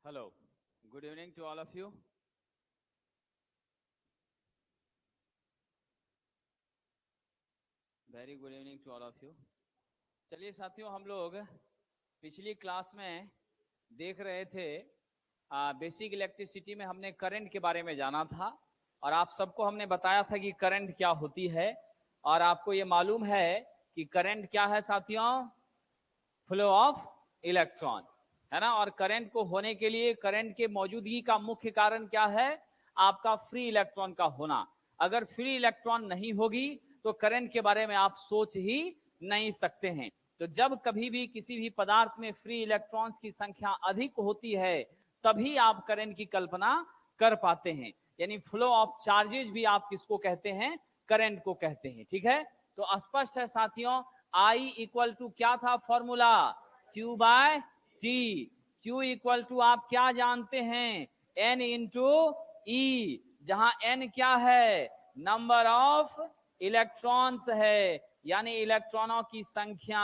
Hello, good evening to all of you. Very good evening to all of you. चलिए साथियों, हम लोग पिछली क्लास में देख रहे थे बेसिक इलेक्ट्रिसिटी में हमने करंट के बारे में जाना था और आप सबको हमने बताया था कि करंट क्या होती है। और आपको ये मालूम है कि करंट क्या है साथियों? फ्लो ऑफ इलेक्ट्रॉन, है ना। और करंट को होने के लिए, करंट के मौजूदगी का मुख्य कारण क्या है? आपका फ्री इलेक्ट्रॉन का होना। अगर फ्री इलेक्ट्रॉन नहीं होगी तो करंट के बारे में आप सोच ही नहीं सकते हैं। तो जब कभी भी किसी भी पदार्थ में फ्री इलेक्ट्रॉन्स की संख्या अधिक होती है तभी आप करंट की कल्पना कर पाते हैं। यानी फ्लो ऑफ चार्जेज भी आप किसको कहते हैं? करंट को कहते हैं। ठीक है, तो स्पष्ट है साथियों। I इक्वल टू क्या था formula? Q by T। Q equal to आप क्या जानते हैं? N इंटू E, जहां N क्या है? नंबर ऑफ इलेक्ट्रॉन्स है, यानी इलेक्ट्रॉनों की संख्या।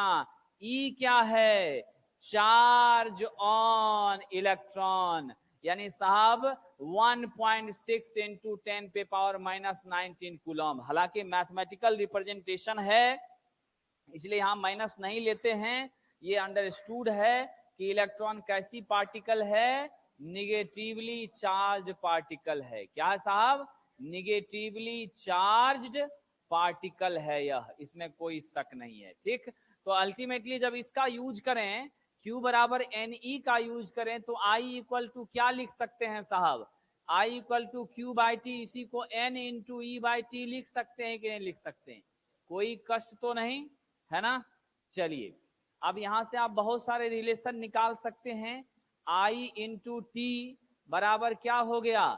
E क्या है? चार्ज ऑन इलेक्ट्रॉन, यानी साहब 1.6 इंटू 10 पे पावर माइनस 19 कूलम। हालांकि मैथमेटिकल रिप्रेजेंटेशन है इसलिए यहां माइनस नहीं लेते हैं। ये अंडरस्टूड है कि इलेक्ट्रॉन कैसी पार्टिकल है? निगेटिवली चार्ज पार्टिकल है। क्या है साहब? निगेटिवली चार्ज्ड पार्टिकल है यह, इसमें कोई शक नहीं है। ठीक, तो अल्टीमेटली जब इसका यूज करें, Q बराबर NE का यूज करें तो I इक्वल टू क्या लिख सकते हैं साहब? I equal to Q by T, इसी को N into E by T लिख सकते हैं कि नहीं लिख सकते हैं? कोई कष्ट तो नहीं है ना। चलिए, अब यहां से आप बहुत सारे रिलेशन निकाल सकते हैं। I इंटू टी बराबर क्या हो गया?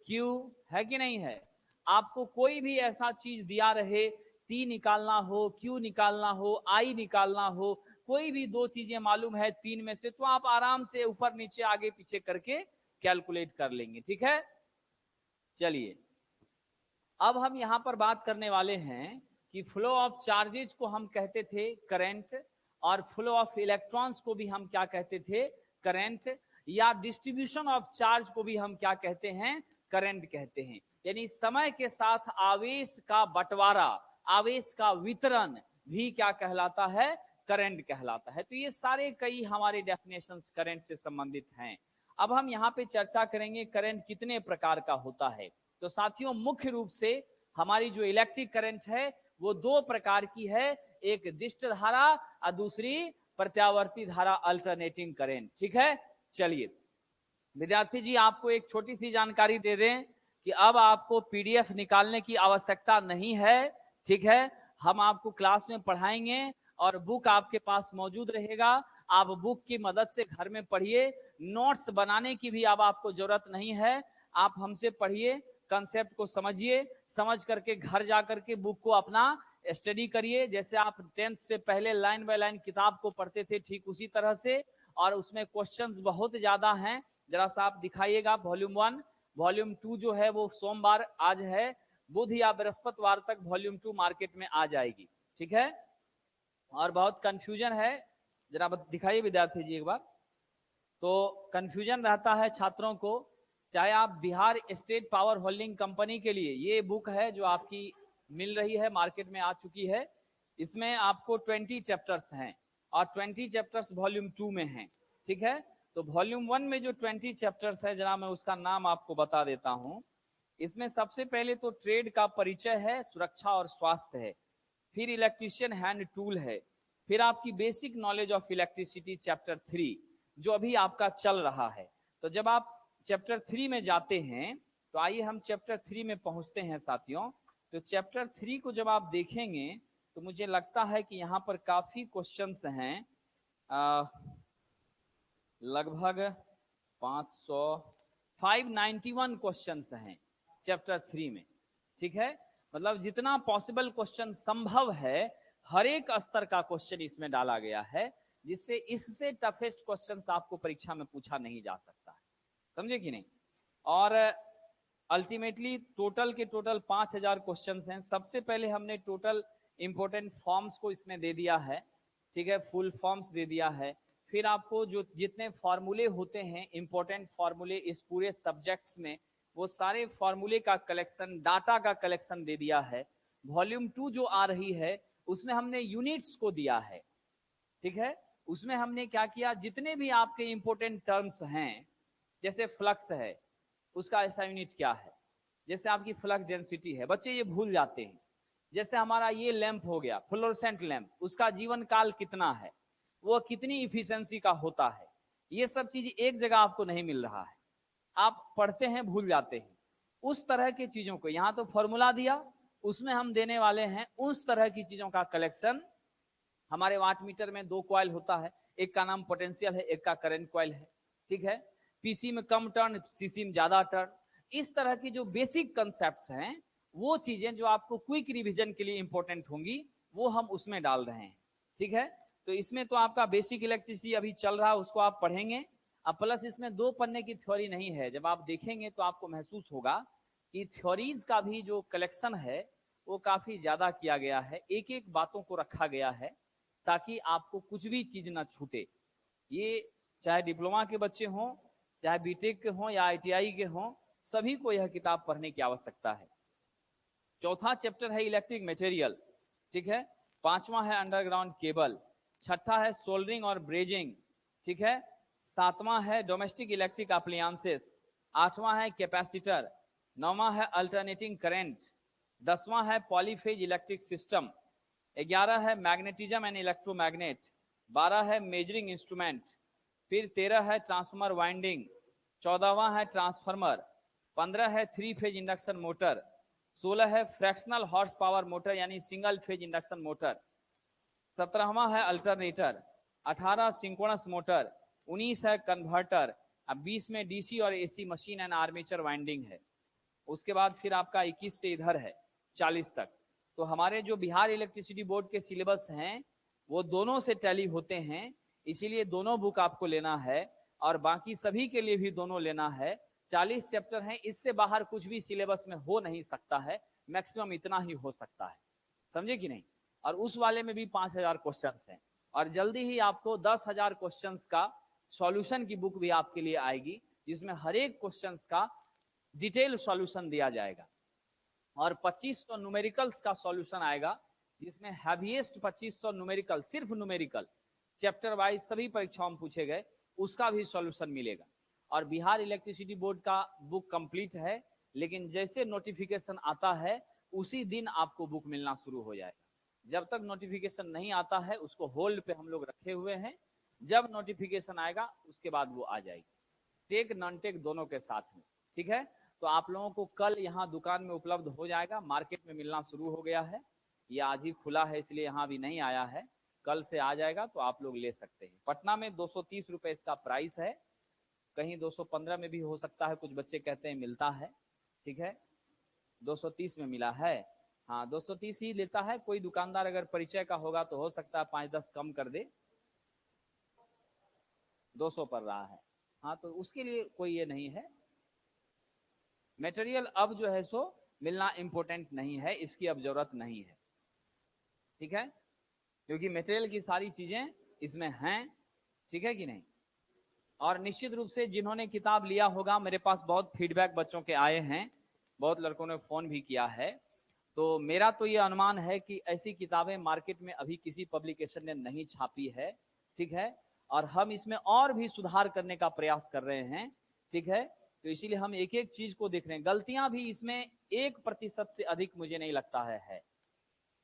Q, है कि नहीं है? आपको कोई भी ऐसा चीज दिया रहे, T निकालना हो, Q निकालना हो, I निकालना हो, कोई भी दो चीजें मालूम है तीन में से, तो आप आराम से ऊपर नीचे आगे पीछे करके कैलकुलेट कर लेंगे। ठीक है, चलिए अब हम यहां पर बात करने वाले हैं कि फ्लो ऑफ चार्जेस को हम कहते थे करंट, और फ्लो ऑफ इलेक्ट्रॉन्स को भी हम क्या कहते थे? करंट। या डिस्ट्रीब्यूशन ऑफ चार्ज को भी हम क्या कहते हैं? करंट कहते हैं। यानी समय के साथ आवेश का बंटवारा, आवेश का वितरण भी क्या कहलाता है? करंट कहलाता है। तो ये सारे कई हमारे डेफिनेशंस करंट से संबंधित हैं। अब हम यहाँ पे चर्चा करेंगे करंट कितने प्रकार का होता है। तो साथियों, मुख्य रूप से हमारी जो इलेक्ट्रिक करंट है वो दो प्रकार की है, एक दिष्ट धारा और दूसरी प्रत्यावर्ती धारा, अल्टरनेटिंग करंट। ठीक है, चलिए विद्यार्थी जी, आपको एक छोटी सी जानकारी दे दें कि अब आपको पीडीएफ निकालने की आवश्यकता नहीं है। ठीक है, हम आपको क्लास में पढ़ाएंगे और बुक आपके पास मौजूद रहेगा। आप बुक की मदद से घर में पढ़िए। नोट्स बनाने की भी अब आपको जरूरत नहीं है। आप हमसे पढ़िए, कंसेप्ट को समझिए, समझ करके घर जा करके बुक को अपना स्टडी करिए। जैसे आप 10th से पहले लाइन बाय लाइन किताब को पढ़ते थे, ठीक उसी तरह से। और उसमें क्वेश्चंस बहुत ज्यादा हैं, जरा सा आप दिखाइएगा। वॉल्यूम 1, वॉल्यूम 2 जो है वो सोमवार आज है, बुध या बृहस्पतिवार तक वॉल्यूम 2 मार्केट में आ जाएगी। ठीक है, और बहुत कंफ्यूजन है, जरा दिखाइए विद्यार्थी जी एक बार। तो कंफ्यूजन रहता है छात्रों को, चाहे आप Bihar state power holding company के लिए, ये बुक है जो आपकी मिल रही है, मार्केट में आ चुकी है। इसमें आपको 20 चैप्टर्स हैं और 20 चैप्टर्स वॉल्यूम 2 में हैं। ठीक है, तो वॉल्यूम 1 में जो 20 चैप्टर्स है, जरा मैं उसका नाम आपको बता देता हूं। इसमें सबसे पहले तो ट्रेड का परिचय है, सुरक्षा और स्वास्थ्य है, फिर इलेक्ट्रीशियन हैंड टूल है, फिर आपकी basic knowledge of electricity chapter 3 जो अभी आपका चल रहा है। तो जब आप चैप्टर 3 में जाते हैं, तो आइए हम चैप्टर 3 में पहुंचते हैं साथियों। तो चैप्टर 3 को जब आप देखेंगे तो मुझे लगता है कि यहाँ पर काफी क्वेश्चंस हैं, लगभग 500 591 क्वेश्चंस हैं चैप्टर 3 में। ठीक है, मतलब जितना पॉसिबल क्वेश्चन संभव है, हर एक स्तर का क्वेश्चन इसमें डाला गया है, जिससे इससे टफेस्ट क्वेश्चंस आपको परीक्षा में पूछा नहीं जा सकता है। समझे कि नहीं? और अल्टीमेटली टोटल के टोटल 5000 क्वेश्चंस हैं। सबसे पहले हमने टोटल इंपोर्टेंट फॉर्म्स को इसमें दे दिया है। ठीक है, फुल फॉर्म्स दे दिया है, फिर आपको जो जितने फॉर्मूले होते हैं, इंपॉर्टेंट फॉर्मूले इस पूरे सब्जेक्ट्स में, वो सारे फॉर्मूले का कलेक्शन, डाटा का कलेक्शन दे दिया है। वॉल्यूम 2 जो आ रही है उसमें हमने यूनिट्स को दिया है, ठीक है। उसमें हमने क्या किया, जितने भी आपके इंपॉर्टेंट टर्म्स हैं, जैसे फ्लक्स है उसका ऐसा यूनिट क्या है, जैसे आपकी फ्लक्स डेंसिटी है, बच्चे ये भूल जाते हैं। जैसे हमारा ये लैंप हो गया, फ्लोरोसेंट लैंप, उसका जीवन काल कितना है, वो कितनी इफिशिएंसी का होता है, ये सब चीज एक जगह आपको नहीं मिल रहा है, आप पढ़ते हैं भूल जाते हैं। उस तरह की चीजों को यहाँ तो फॉर्मूला दिया, उसमें हम देने वाले हैं उस तरह की चीजों का कलेक्शन। हमारे वाट मीटर में 2 कॉइल होता है, एक का नाम पोटेंशियल है, एक का करंट कॉइल है, ठीक है। पीसी में कम टर्न, सीसी में ज्यादा टर्न। इस तरह की जो बेसिक कंसेप्ट्स हैं, वो चीजें जो आपको क्विक रिवीजन के लिए इंपॉर्टेंट होंगी, वो हम उसमें डाल रहे हैं, ठीक है। तो इसमें तो आपका बेसिक इलेक्ट्रिसिटी अभी चल रहा है, उसको आप पढ़ेंगे। अब प्लस इसमें 2 पन्ने की थ्योरी नहीं है, जब आप देखेंगे तो आपको महसूस होगा कि थ्योरीज का भी जो कलेक्शन है वो काफी ज्यादा किया गया है, एक एक बातों को रखा गया है ताकि आपको कुछ भी चीज ना छूटे। ये चाहे डिप्लोमा के बच्चे हों, चाहे बीटेक के हों या आईटीआई के हों, सभी को यह किताब पढ़ने की आवश्यकता है। चौथा चैप्टर है इलेक्ट्रिक मटेरियल, ठीक है। 5वां है अंडरग्राउंड केबल। 6ठा है सोल्डरिंग और ब्रेजिंग, ठीक है। 7वां है डोमेस्टिक इलेक्ट्रिक अप्लायंसेस। 8वां है कैपेसिटर। 9वां है अल्टरनेटिंग करंट। 10वां है पॉलीफेज इलेक्ट्रिक सिस्टम। 11 है मैग्नेटिज्म एंड इलेक्ट्रोमैग्नेट। 12 है मेजरिंग इंस्ट्रूमेंट। फिर 13 है ट्रांसफॉर्मर वाइंडिंग। 14वां है ट्रांसफार्मर। 15 है 3 फेज इंडक्शन मोटर। 16 है फ्रैक्शनल हॉर्स पावर मोटर यानी सिंगल फेज इंडक्शन मोटर। 17वां है अल्टरनेटर। 18 synchronous motor. 19 है कन्वर्टर। अब 20 में डीसी और AC machine and armature winding है। उसके बाद फिर आपका 21 से इधर है 40 तक। तो हमारे जो बिहार इलेक्ट्रिसिटी बोर्ड के सिलेबस हैं वो दोनों से टैली होते हैं, इसीलिए दोनों बुक आपको लेना है, और बाकी सभी के लिए भी दोनों लेना है। 40 चैप्टर हैं, इससे बाहर कुछ भी सिलेबस में हो नहीं सकता है, मैक्सिमम इतना ही हो सकता है, समझे कि नहीं। और उस वाले में भी 5000 क्वेश्चंस हैं, और जल्दी ही आपको 10,000 क्वेश्चंस का सॉल्यूशन की बुक भी आपके लिए आएगी, जिसमें हर एक क्वेश्चंस का डिटेल सॉल्यूशन दिया जाएगा। और 2500 न्यूमेरिकल्स का सॉल्यूशन आएगा, जिसमें हैवीएस्ट 2500 न्यूमेरिकल, सिर्फ न्यूमेरिकल चैप्टर वाइज सभी परीक्षाओं में पूछे गए, उसका भी सॉल्यूशन मिलेगा। और बिहार इलेक्ट्रिसिटी बोर्ड का बुक कंप्लीट है, लेकिन जैसे नोटिफिकेशन आता है उसी दिन आपको बुक मिलना शुरू हो जाएगा। जब तक नोटिफिकेशन नहीं आता है उसको होल्ड पे हम लोग रखे हुए हैं, जब नोटिफिकेशन आएगा उसके बाद वो आ जाएगी, टेक नॉन टेक दोनों के साथ में, ठीक है। तो आप लोगों को कल यहाँ दुकान में उपलब्ध हो जाएगा, मार्केट में मिलना शुरू हो गया है, ये आज ही खुला है इसलिए यहाँ भी नहीं आया है, कल से आ जाएगा तो आप लोग ले सकते हैं। पटना में 230 रुपए इसका प्राइस है, कहीं 215 में भी हो सकता है, कुछ बच्चे कहते हैं मिलता है, ठीक है। 230 में मिला है, हाँ 230 ही लेता है। कोई दुकानदार अगर परिचय का होगा तो हो सकता है 5-10 कम कर दे, 200 पड़ रहा है, हाँ तो उसके लिए कोई ये नहीं है। मटेरियल अब जो है सो मिलना इंपॉर्टेंट नहीं है, इसकी अब जरूरत नहीं है, ठीक है, क्योंकि मटेरियल की सारी चीजें इसमें हैं, ठीक है कि नहीं। और निश्चित रूप से जिन्होंने किताब लिया होगा, मेरे पास बहुत फीडबैक बच्चों के आए हैं, बहुत लड़कों ने फोन भी किया है, तो मेरा तो ये अनुमान है कि ऐसी किताबें मार्केट में अभी किसी पब्लिकेशन ने नहीं छापी है, ठीक है। और हम इसमें और भी सुधार करने का प्रयास कर रहे हैं, ठीक है। तो इसीलिए हम एक एक चीज को देख रहे हैं। गलतियां भी इसमें 1% से अधिक मुझे नहीं लगता है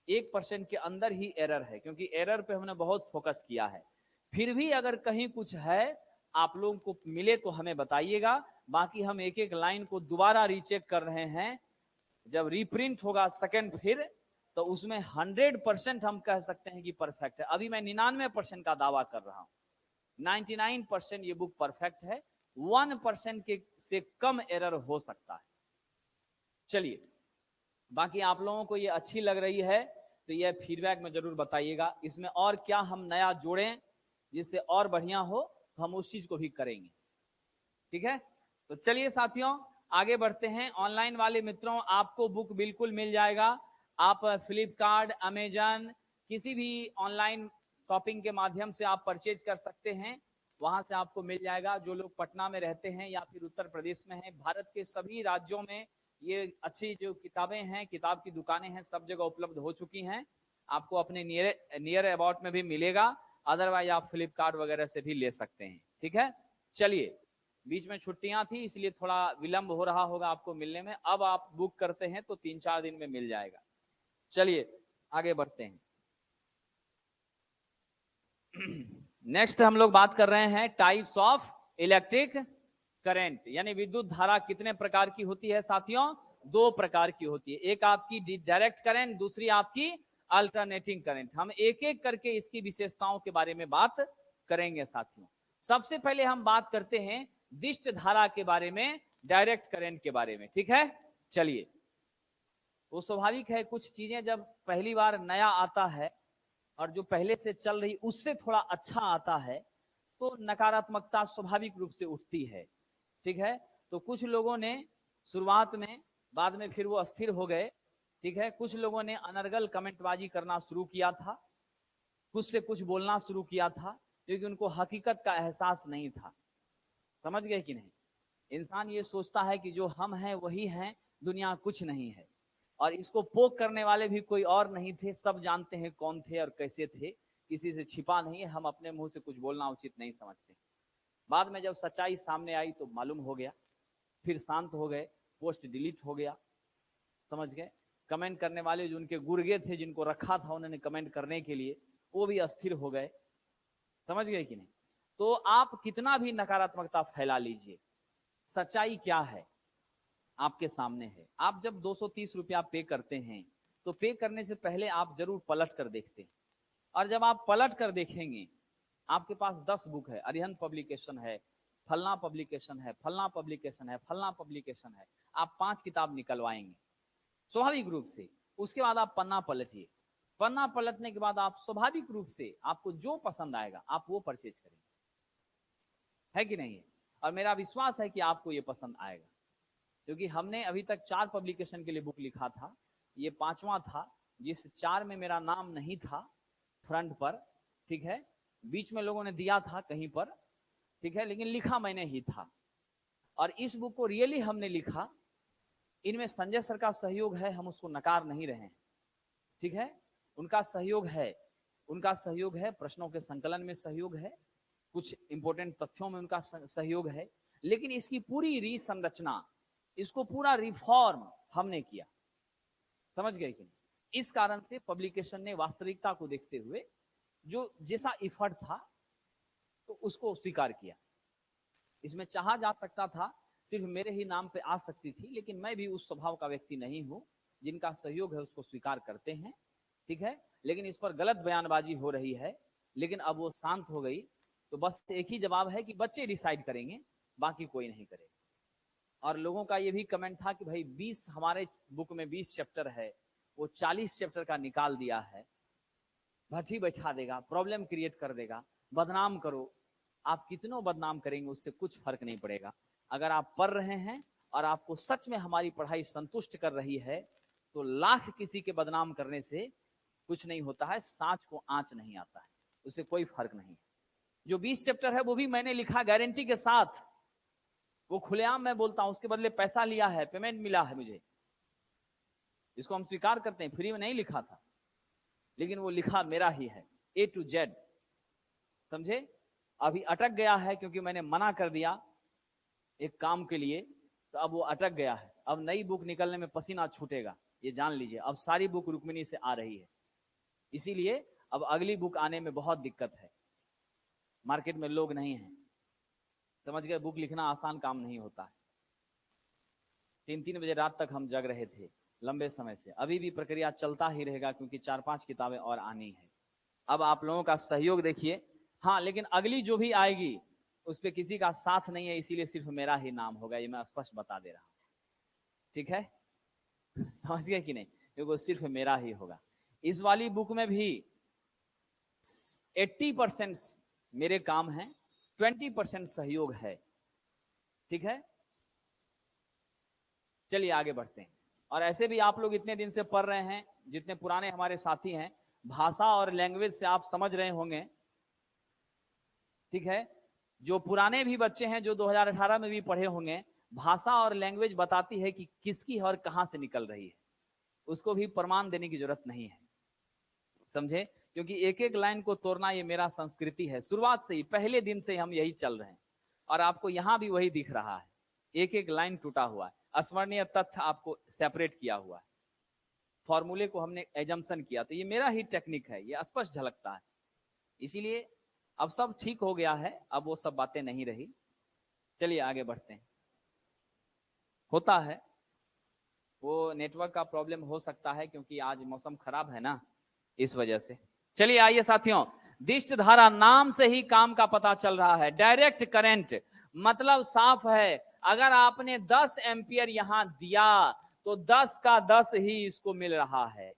1% के अंदर ही एरर है, क्योंकि एरर पे हमने बहुत फोकस किया है। फिर भी अगर कहीं कुछ है आप लोगों को मिले तो हमें बताइएगा, बाकी हम एक एक लाइन को दोबारा रीचेक कर रहे हैं। जब रीप्रिंट होगा सेकंड फिर, तो उसमें 100% हम कह सकते हैं कि परफेक्ट है। अभी मैं 99% का दावा कर रहा हूं, 99% ये बुक परफेक्ट है, 1% के से कम एरर हो सकता है। चलिए, बाकी आप लोगों को ये अच्छी लग रही है तो ये फीडबैक में जरूर बताइएगा, इसमें और क्या हम नया जोड़ें जिससे और बढ़िया हो, तो हम उस चीज को भी करेंगे, ठीक है। तो चलिए साथियों आगे बढ़ते हैं। ऑनलाइन वाले मित्रों आपको बुक बिल्कुल मिल जाएगा, आप फ्लिपकार्ट, अमेजन, किसी भी ऑनलाइन शॉपिंग के माध्यम से आप परचेज कर सकते हैं, वहां से आपको मिल जाएगा। जो लोग पटना में रहते हैं या फिर उत्तर प्रदेश में हैं, भारत के सभी राज्यों में ये अच्छी जो किताबें हैं, किताब की दुकानें हैं, सब जगह उपलब्ध हो चुकी हैं। आपको अपने नियर अबाउट में भी मिलेगा, अदरवाइज आप फ्लिपकार्ट वगैरह से भी ले सकते हैं। ठीक है, चलिए, बीच में छुट्टियां थी इसलिए थोड़ा विलंब हो रहा होगा आपको मिलने में। अब आप बुक करते हैं तो 3-4 दिन में मिल जाएगा। चलिए आगे बढ़ते हैं। नेक्स्ट हम लोग बात कर रहे हैं टाइप्स ऑफ इलेक्ट्रिक करंट, यानी विद्युत धारा कितने प्रकार की होती है साथियों? 2 प्रकार की होती है। एक आपकी डायरेक्ट करंट, दूसरी आपकी अल्टरनेटिंग करंट। हम एक एक करके इसकी विशेषताओं के बारे में बात करेंगे साथियों। सबसे पहले हम बात करते हैं दिष्ट धारा के बारे में, डायरेक्ट करंट के बारे में। ठीक है, चलिए। वो स्वाभाविक है, कुछ चीजें जब पहली बार नया आता है और जो पहले से चल रही उससे थोड़ा अच्छा आता है तो नकारात्मकता स्वाभाविक रूप से उठती है। ठीक है, तो कुछ लोगों ने शुरुआत में, बाद में फिर वो अस्थिर हो गए। ठीक है, कुछ लोगों ने अनर्गल कमेंटबाजी करना शुरू किया था, कुछ से कुछ बोलना शुरू किया था, क्योंकि उनको हकीकत का एहसास नहीं था। समझ गए कि नहीं? इंसान ये सोचता है कि जो हम हैं वही हैं, दुनिया कुछ नहीं है। और इसको पोक करने वाले भी कोई और नहीं थे, सब जानते हैं कौन थे और कैसे थे, किसी से छिपा नहीं है। हम अपने मुंह से कुछ बोलना उचित नहीं समझते। बाद में जब सच्चाई सामने आई तो मालूम हो गया, फिर शांत हो गए, पोस्ट डिलीट हो गया। समझ गए? कमेंट करने वाले जो उनके गुर्गे थे, जिनको रखा था उन्होंने कमेंट करने के लिए, वो भी अस्थिर हो गए। समझ गए कि नहीं? तो आप कितना भी नकारात्मकता फैला लीजिए, सच्चाई क्या है आपके सामने है। आप जब 230 रुपया पे करते हैं तो पे करने से पहले आप जरूर पलट कर देखते हैं, और जब आप पलट कर देखेंगे, आपके पास 10 बुक है, अरिहंत पब्लिकेशन है, फलना पब्लिकेशन है, फलना पब्लिकेशन है, फलना पब्लिकेशन है, आप 5 किताब निकलवाएंगे स्वाभाविक रूप से। उसके बाद आप पन्ना पलटिए, पन्ना पलटने के बाद आप स्वाभाविक रूप से आपको जो पसंद आएगा आप वो परचेज करेंगे, है कि नहीं? और मेरा विश्वास है कि आपको ये पसंद आएगा, क्योंकि हमने अभी तक 4 पब्लिकेशन के लिए बुक लिखा था, ये 5वां था। जिस 4 में मेरा नाम नहीं था फ्रंट पर, ठीक है, बीच में लोगों ने दिया था कहीं पर, ठीक है, लेकिन लिखा मैंने ही था। और इस बुक को रियली हमने लिखा, इनमें संजय सर का सहयोग है, हम उसको नकार नहीं रहे हैं। ठीक है, उनका सहयोग है, उनका सहयोग है, प्रश्नों के संकलन में सहयोग है, कुछ इंपॉर्टेंट तथ्यों में उनका सहयोग है, लेकिन इसकी पूरी रीसंरचना, इसको पूरा रिफॉर्म हमने किया। समझ गए कि नहीं? इस कारण से पब्लिकेशन ने वास्तविकता को देखते हुए जो जैसा इफर्ट था तो उसको स्वीकार किया। इसमें चाहा जा सकता था सिर्फ मेरे ही नाम पे आ सकती थी, लेकिन मैं भी उस स्वभाव का व्यक्ति नहीं हूं। जिनका सहयोग है उसको स्वीकार करते हैं, ठीक है, लेकिन इस पर गलत बयानबाजी हो रही है। लेकिन अब वो शांत हो गई, तो बस एक ही जवाब है कि बच्चे डिसाइड करेंगे, बाकी कोई नहीं करेगा। और लोगों का ये भी कमेंट था कि भाई 20, हमारे बुक में 20 चैप्टर है, वो 40 चैप्टर का निकाल दिया है, भट्टी बैठा देगा, प्रॉब्लम क्रिएट कर देगा, बदनाम करो। आप कितनों बदनाम करेंगे उससे कुछ फर्क नहीं पड़ेगा। अगर आप पढ़ रहे हैं और आपको सच में हमारी पढ़ाई संतुष्ट कर रही है तो लाख किसी के बदनाम करने से कुछ नहीं होता है, सांच को आंच नहीं आता है, उससे कोई फर्क नहीं है। जो 20 चैप्टर है वो भी मैंने लिखा गारंटी के साथ, वो खुलेआम मैं बोलता हूं, उसके बदले पैसा लिया है, पेमेंट मिला है मुझे, इसको हम स्वीकार करते हैं, फ्री में नहीं लिखा था, लेकिन वो लिखा मेरा ही है, A to Z। समझे? अभी अटक गया है क्योंकि मैंने मना कर दिया एक काम के लिए, तो अब वो अटक गया है। अब नई बुक निकलने में पसीना छूटेगा, ये जान लीजिए। अब सारी बुक रुक्मिणी से आ रही है, इसीलिए अब अगली बुक आने में बहुत दिक्कत है, मार्केट में लोग नहीं है। समझ गए? बुक लिखना आसान काम नहीं होता है। 3-3 बजे रात तक हम जग रहे थे लंबे समय से, अभी भी प्रक्रिया चलता ही रहेगा क्योंकि 4-5 किताबें और आनी है। अब आप लोगों का सहयोग देखिए। हाँ, लेकिन अगली जो भी आएगी उस पर किसी का साथ नहीं है, इसीलिए सिर्फ मेरा ही नाम होगा, ये मैं स्पष्ट बता दे रहा हूं। ठीक है, समझ गए कि नहीं? क्योंकि सिर्फ मेरा ही होगा। इस वाली बुक में भी 80% मेरे काम है, 20% सहयोग है। ठीक है, चलिए आगे बढ़ते हैं। और ऐसे भी आप लोग इतने दिन से पढ़ रहे हैं, जितने पुराने हमारे साथी हैं, भाषा और लैंग्वेज से आप समझ रहे होंगे, ठीक है। जो पुराने भी बच्चे हैं जो 2018 में भी पढ़े होंगे, भाषा और लैंग्वेज बताती है कि किसकी और कहां से निकल रही है, उसको भी प्रमाण देने की जरूरत नहीं है, समझे। क्योंकि एक एक लाइन को तोड़ना ये मेरा संस्कृति है, शुरुआत से ही, पहले दिन से हम यही चल रहे हैं। और आपको यहां भी वही दिख रहा है, एक एक लाइन टूटा हुआ है, अस्मरणीय तथ्य आपको सेपरेट किया हुआ है, फॉर्मूले को हमने एजम्पशन किया, तो ये मेरा ही टेक्निक है, ये स्पष्ट झलकता है। इसीलिए अब सब ठीक हो गया है, अब वो सब बातें नहीं रही। चलिए आगे बढ़ते हैं। होता है, वो नेटवर्क का प्रॉब्लम हो सकता है क्योंकि आज मौसम खराब है ना, इस वजह से। चलिए आइए साथियों, दिष्ट धारा नाम से ही काम का पता चल रहा है। डायरेक्ट करंट मतलब साफ है, अगर आपने 10 एम्पियर यहां दिया तो 10 का 10 ही इसको मिल रहा है।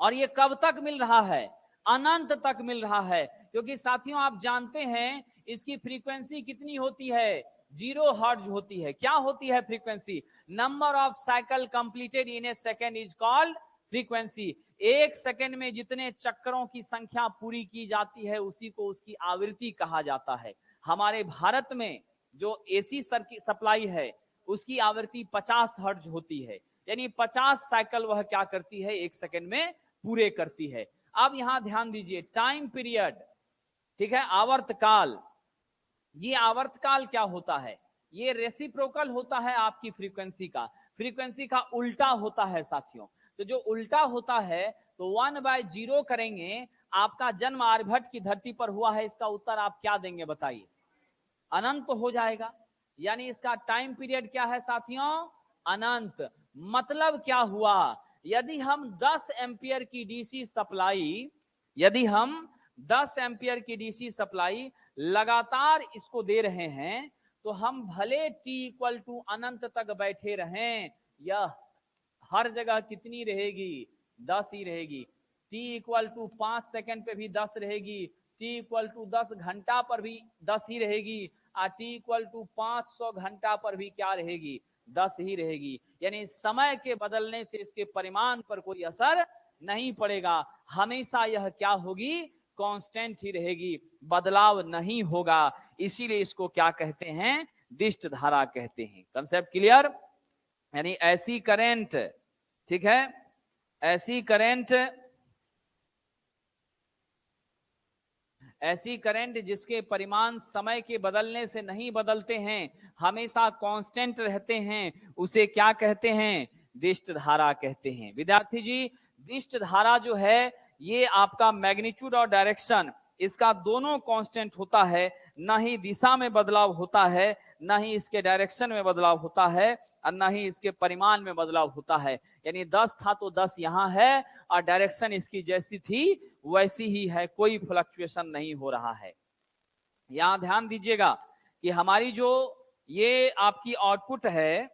और ये कब तक मिल रहा है? अनंत तक मिल रहा है। क्योंकि साथियों आप जानते हैं इसकी फ्रीक्वेंसी कितनी होती है? 0 हर्ट्ज होती है। क्या होती है frequency? Number of cycle completed in A second is called frequency. एक सेकेंड में जितने चक्करों की संख्या पूरी की जाती है उसी को उसकी आवृत्ति कहा जाता है। हमारे भारत में जो एसी सर्किट सप्लाई है उसकी आवृत्ति 50 हर्ट्ज होती है, यानी 50 साइकिल वह क्या करती है? एक सेकेंड में पूरे करती है। अब यहां ध्यान दीजिए, टाइम पीरियड, ठीक है, आवर्तकाल। ये आवर्तकाल क्या होता है? ये रेसिप्रोकल होता है आपकी फ्रीक्वेंसी का। फ्रीक्वेंसी का उल्टा होता है साथियों। तो जो उल्टा होता है तो 1/0 करेंगे। आपका जन्म आर्यभट्ट की धरती पर हुआ है, इसका उत्तर आप क्या देंगे बताइए? अनंत हो जाएगा। यानी इसका टाइम पीरियड क्या है साथियों? अनंत। मतलब क्या हुआ? यदि हम 10 एम्पियर की डीसी सप्लाई, यदि हम 10 एम्पियर की डीसी सप्लाई लगातार इसको दे रहे हैं तो हम भले टी इक्वल टू अनंत तक बैठे रहें, यह हर जगह कितनी रहेगी? 10 ही रहेगी। टी इक्वल टू 5 सेकेंड पे भी 10 रहेगी, टी इक्वल टू 10 घंटा पर भी 10 ही रहेगी, और टी इक्वल टू 500 घंटा पर भी क्या रहेगी? 10 ही रहेगी। यानी समय के बदलने से इसके परिमाण पर कोई असर नहीं पड़ेगा, हमेशा यह क्या होगी? कांस्टेंट ही रहेगी, बदलाव नहीं होगा। इसीलिए इसको क्या कहते हैं? दिष्ट धारा कहते हैं। Concept clear? यानी ऐसी करंट, ठीक है, ऐसी करंट जिसके परिमाण समय के बदलने से नहीं बदलते हैं, हमेशा कांस्टेंट रहते हैं, उसे क्या कहते हैं? दिष्ट धारा कहते हैं। विद्यार्थी जी, दिष्ट धारा जो है ये आपका मैग्नीट्यूड और डायरेक्शन, इसका दोनों कांस्टेंट होता है, ना ही दिशा में बदलाव होता है, ना ही इसके डायरेक्शन में बदलाव होता है, और ना ही इसके परिमाण में बदलाव होता है। यानी 10 था तो 10 यहां है, और डायरेक्शन इसकी जैसी थी वैसी ही है, कोई फ्लक्चुएशन नहीं हो रहा है। यहां ध्यान दीजिएगा कि हमारी जो ये आपकी आउटपुट है,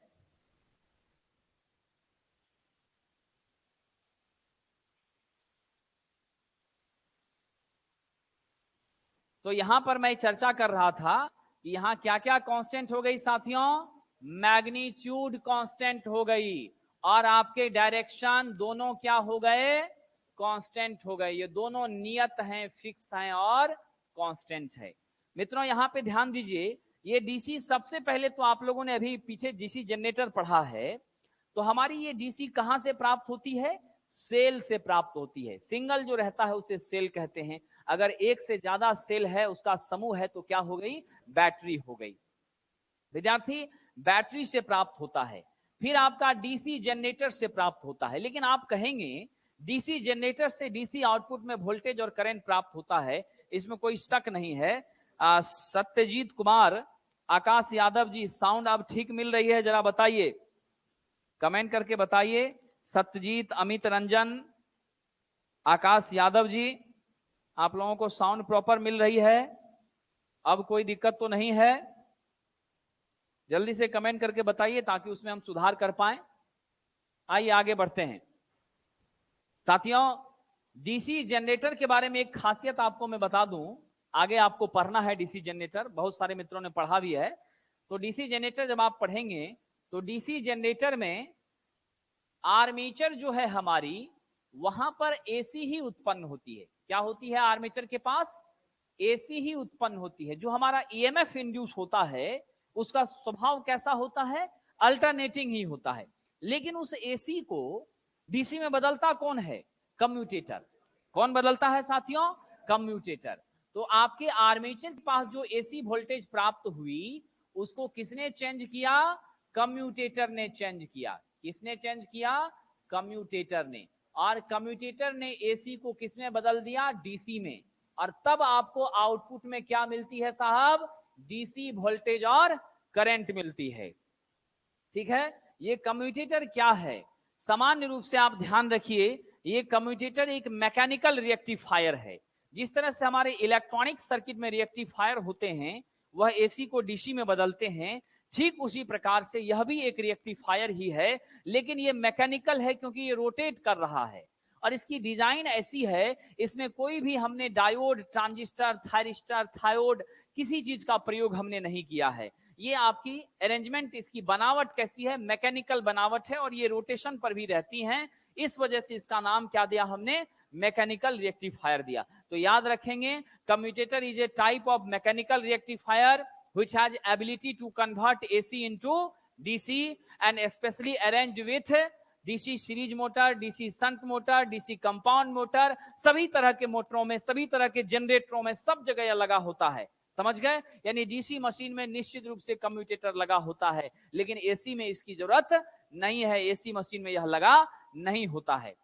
तो यहां पर मैं चर्चा कर रहा था कि यहां क्या क्या कांस्टेंट हो गई साथियों? मैग्नीट्यूड कांस्टेंट हो गई, और आपके डायरेक्शन दोनों क्या हो गए? कांस्टेंट हो गए। ये दोनों नियत हैं, फिक्स हैं और कांस्टेंट है। मित्रों यहां पे ध्यान दीजिए, ये डीसी सबसे पहले तो आप लोगों ने अभी पीछे डीसी जनरेटर पढ़ा है, तो हमारी ये डीसी कहां से प्राप्त होती है? सेल से प्राप्त होती है। सिंगल जो रहता है उसे सेल कहते हैं, अगर एक से ज्यादा सेल है, उसका समूह है, तो क्या हो गई? बैटरी हो गई। विद्यार्थी, बैटरी से प्राप्त होता है, फिर आपका डीसी जनरेटर से प्राप्त होता है। लेकिन आप कहेंगे डीसी जनरेटर से डीसी आउटपुट में वोल्टेज और करंट प्राप्त होता है, इसमें कोई शक नहीं है। सत्यजीत कुमार, आकाश यादव जी, साउंड अब ठीक मिल रही है? जरा बताइए, कमेंट करके बताइए। सत्यजीत, अमित रंजन, आकाश यादव जी, आप लोगों को साउंड प्रॉपर मिल रही है? अब कोई दिक्कत तो नहीं है? जल्दी से कमेंट करके बताइए ताकि उसमें हम सुधार कर पाए। आइए आगे बढ़ते हैं साथियों। डीसी जनरेटर के बारे में एक खासियत आपको मैं बता दूं, आगे आपको पढ़ना है डीसी जनरेटर, बहुत सारे मित्रों ने पढ़ा भी है। तो डीसी जनरेटर जब आप पढ़ेंगे तो डीसी जनरेटर में आर्मेचर जो है हमारी, वहां पर एसी ही उत्पन्न होती है। क्या होती है आर्मेचर के पास? एसी ही उत्पन्न होती है। जो हमारा ईएमएफ इंड्यूस होता है उसका स्वभाव कैसा होता है? अल्टरनेटिंग ही होता है। लेकिन उस एसी को डीसी में बदलता कौन है? कम्यूटेटर। कौन बदलता है साथियों? कम्यूटेटर। तो आपके आर्मेचर के पास जो एसी वोल्टेज प्राप्त हुई उसको किसने चेंज किया? कम्यूटेटर ने चेंज किया। किसने चेंज किया? कम्यूटेटर ने। और कम्यूटेटर ने एसी को किसमें बदल दिया? डीसी में। और तब आपको आउटपुट में क्या मिलती है साहब? डीसी वोल्टेज और करंट मिलती है। ठीक है, ये कम्यूटेटर क्या है? सामान्य रूप से आप ध्यान रखिए, ये कम्यूटेटर एक मैकेनिकल रिएक्टिफायर है। जिस तरह से हमारे इलेक्ट्रॉनिक सर्किट में रिएक्टिफायर होते हैं, वह एसी को डीसी में बदलते हैं, ठीक उसी प्रकार से यह भी एक रिएक्टिफायर ही है, लेकिन ये मैकेनिकल है क्योंकि ये रोटेट कर रहा है। और इसकी डिजाइन ऐसी है, इसमें कोई भी हमने डायोड, ट्रांजिस्टर, थायरिस्टर, थायोड किसी चीज का प्रयोग हमने नहीं किया है। ये आपकी अरेंजमेंट, इसकी बनावट कैसी है? मैकेनिकल बनावट है और ये रोटेशन पर भी रहती हैं। इस वजह से इसका नाम क्या दिया हमने? मैकेनिकल रिएक्टिफायर दिया। तो याद रखेंगे, commutator is a type of mechanical rectifier which has ability to convert AC into DC and especially arranged with DC series motor, DC shunt motor, DC compound motor, सभी तरह के मोटरों में, सभी तरह के जनरेटरों में, सब जगह यह लगा होता है। समझ गए? यानी डीसी मशीन में निश्चित रूप से कम्यूटेटर लगा होता है, लेकिन एसी में इसकी जरूरत नहीं है। एसी मशीन में यह लगा नहीं होता है।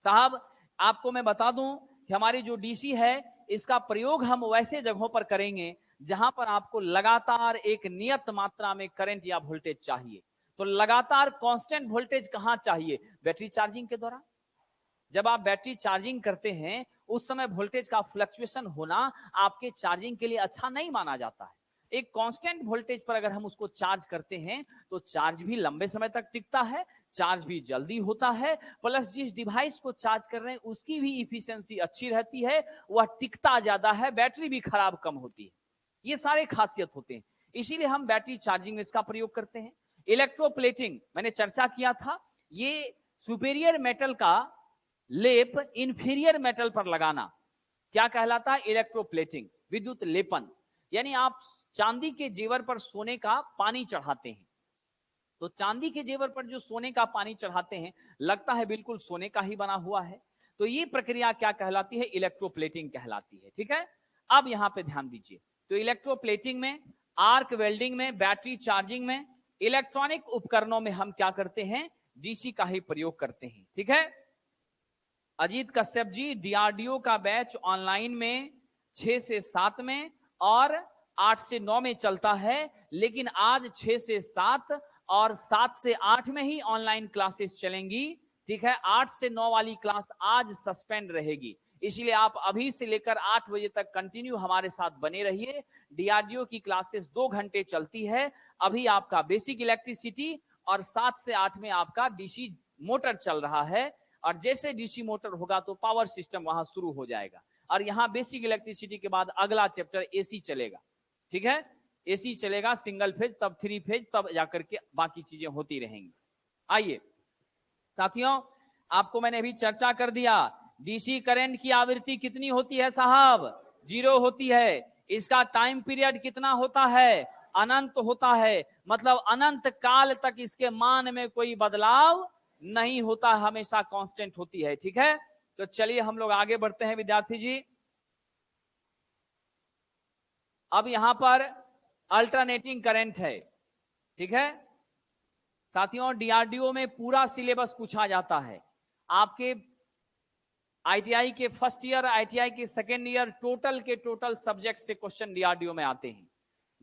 साहब आपको मैं बता दूं कि हमारी जो डीसी है इसका प्रयोग हम वैसे जगहों पर करेंगे जहां पर आपको लगातार एक नियत मात्रा में करंट या वोल्टेज चाहिए। तो लगातार कांस्टेंट वोल्टेज कहां चाहिए? बैटरी चार्जिंग के दौरान। जब आप बैटरी चार्जिंग करते हैं उस समय वोल्टेज का फ्लक्चुएशन होना आपके चार्जिंग के लिए अच्छा नहीं माना जाता है। एक कांस्टेंट वोल्टेज पर अगर हम उसको चार्ज करते हैं तो चार्ज भी लंबे समय तक टिकता है, चार्ज भी जल्दी होता है, प्लस जिस डिवाइस को चार्ज कर रहे हैं उसकी भी इफिशियंसी अच्छी रहती है, वह टिकता ज्यादा है, बैटरी भी खराब कम होती है। ये सारे खासियत होते हैं, इसीलिए हम बैटरी चार्जिंग में इसका प्रयोग करते हैं। इलेक्ट्रोप्लेटिंग मैंने चर्चा किया था, ये सुपेरियर मेटल का लेप इंफीरियर मेटल पर लगाना क्या कहलाता है? इलेक्ट्रोप्लेटिंग, विद्युत लेपन। यानी आप चांदी के जेवर पर सोने का पानी चढ़ाते हैं, तो चांदी के जेवर पर जो सोने का पानी चढ़ाते हैं लगता है बिल्कुल सोने का ही बना हुआ है। तो ये प्रक्रिया क्या कहलाती है? इलेक्ट्रोप्लेटिंग कहलाती है। ठीक है, अब यहां पे ध्यान दीजिए। तो इलेक्ट्रोप्लेटिंग में, आर्क वेल्डिंग में, बैटरी चार्जिंग में, इलेक्ट्रॉनिक उपकरणों में हम क्या करते हैं? डीसी का ही प्रयोग करते हैं। ठीक है, अजीत कश्यप जी, डीआरडीओ का बैच ऑनलाइन में 6 से 7 में और 8 से 9 में चलता है, लेकिन आज 6 से 7 और 7 से 8 में ही ऑनलाइन क्लासेस चलेंगी। ठीक है, 8 से 9 वाली क्लास आज सस्पेंड रहेगी, इसलिए आप अभी से लेकर 8 बजे तक कंटिन्यू हमारे साथ बने रहिए। डीआरडीओ की क्लासेस 2 घंटे चलती है। अभी आपका बेसिक इलेक्ट्रिसिटी और 7 से 8 में आपका डीसी मोटर चल रहा है, और जैसे डीसी मोटर होगा तो पावर सिस्टम वहां शुरू हो जाएगा, और यहां बेसिक इलेक्ट्रिसिटी के बाद अगला चैप्टर एसी चलेगा। ठीक है, एसी चलेगा, सिंगल फेज, तब 3 फेज, तब जाकर के बाकी चीजें होती रहेंगी। आइए साथियों, आपको मैंने अभी चर्चा कर दिया, डीसी करंट की आवृत्ति कितनी होती है साहब? 0 होती है। इसका टाइम पीरियड कितना होता है? अनंत होता है। मतलब अनंत काल तक इसके मान में कोई बदलाव नहीं होता, हमेशा कांस्टेंट होती है। ठीक है, तो चलिए हम लोग आगे बढ़ते हैं विद्यार्थी जी। अब यहां पर अल्टरनेटिंग करंट है। ठीक है साथियों, डीआरडीओ में पूरा सिलेबस पूछा जाता है। आपके आईटीआई के फर्स्ट ईयर, आईटीआई के सेकेंड ईयर, टोटल के टोटल सब्जेक्ट से क्वेश्चन डीआरडीओ में आते हैं।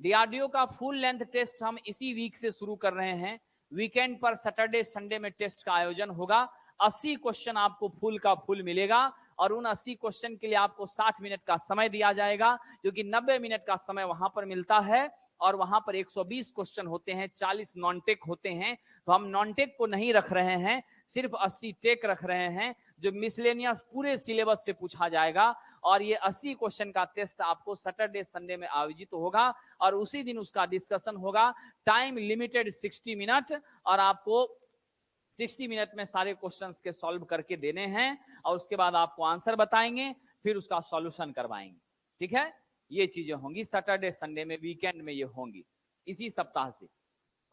डीआरडीओ का फुल लेंथ टेस्ट हम इसी वीक से शुरू कर रहे हैं। वीकेंड पर सैटरडे संडे में टेस्ट का आयोजन होगा। 80 क्वेश्चन आपको फुल का फुल मिलेगा, और उन 80 क्वेश्चन के लिए आपको 60 मिनट का समय दिया जाएगा, क्योंकि 90 मिनट का समय वहां पर मिलता है, और वहां पर 120 क्वेश्चन होते हैं, 40 नॉन टेक होते हैं। तो हम नॉन टेक को नहीं रख रहे हैं, सिर्फ 80 टेक रख रहे हैं, जो मिसलेनियस पूरे सिलेबस से पूछा जाएगा। और ये 80 क्वेश्चन का टेस्ट आपको सैटरडे संडे में आयोजित होगा, और उसी दिन उसका डिस्कशन होगा। टाइम लिमिटेड 60 मिनट, और आपको 60 मिनट में सारे क्वेश्चंस के सॉल्व करके देने हैं और उसके बाद आपको आंसर बताएंगे, फिर उसका सॉल्यूशन करवाएंगे। ठीक है, ये चीजें होंगी सैटरडे संडे में, वीकेंड में ये होंगी इसी सप्ताह से।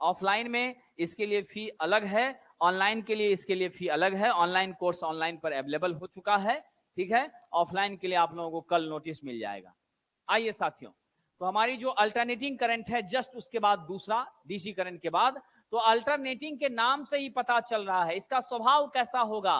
ऑफलाइन में इसके लिए फी अलग है, ऑनलाइन के लिए इसके लिए फी अलग है। ऑनलाइन कोर्स ऑनलाइन पर अवेलेबल हो चुका है। ठीक है, ऑफलाइन के लिए आप लोगों को कल नोटिस मिल जाएगा। आइए साथियों, तो हमारी जो अल्टरनेटिंग करंट है, जस्ट उसके बाद दूसरा डीसी करंट के बाद, तो अल्टरनेटिंग के नाम से ही पता चल रहा है इसका स्वभाव कैसा होगा,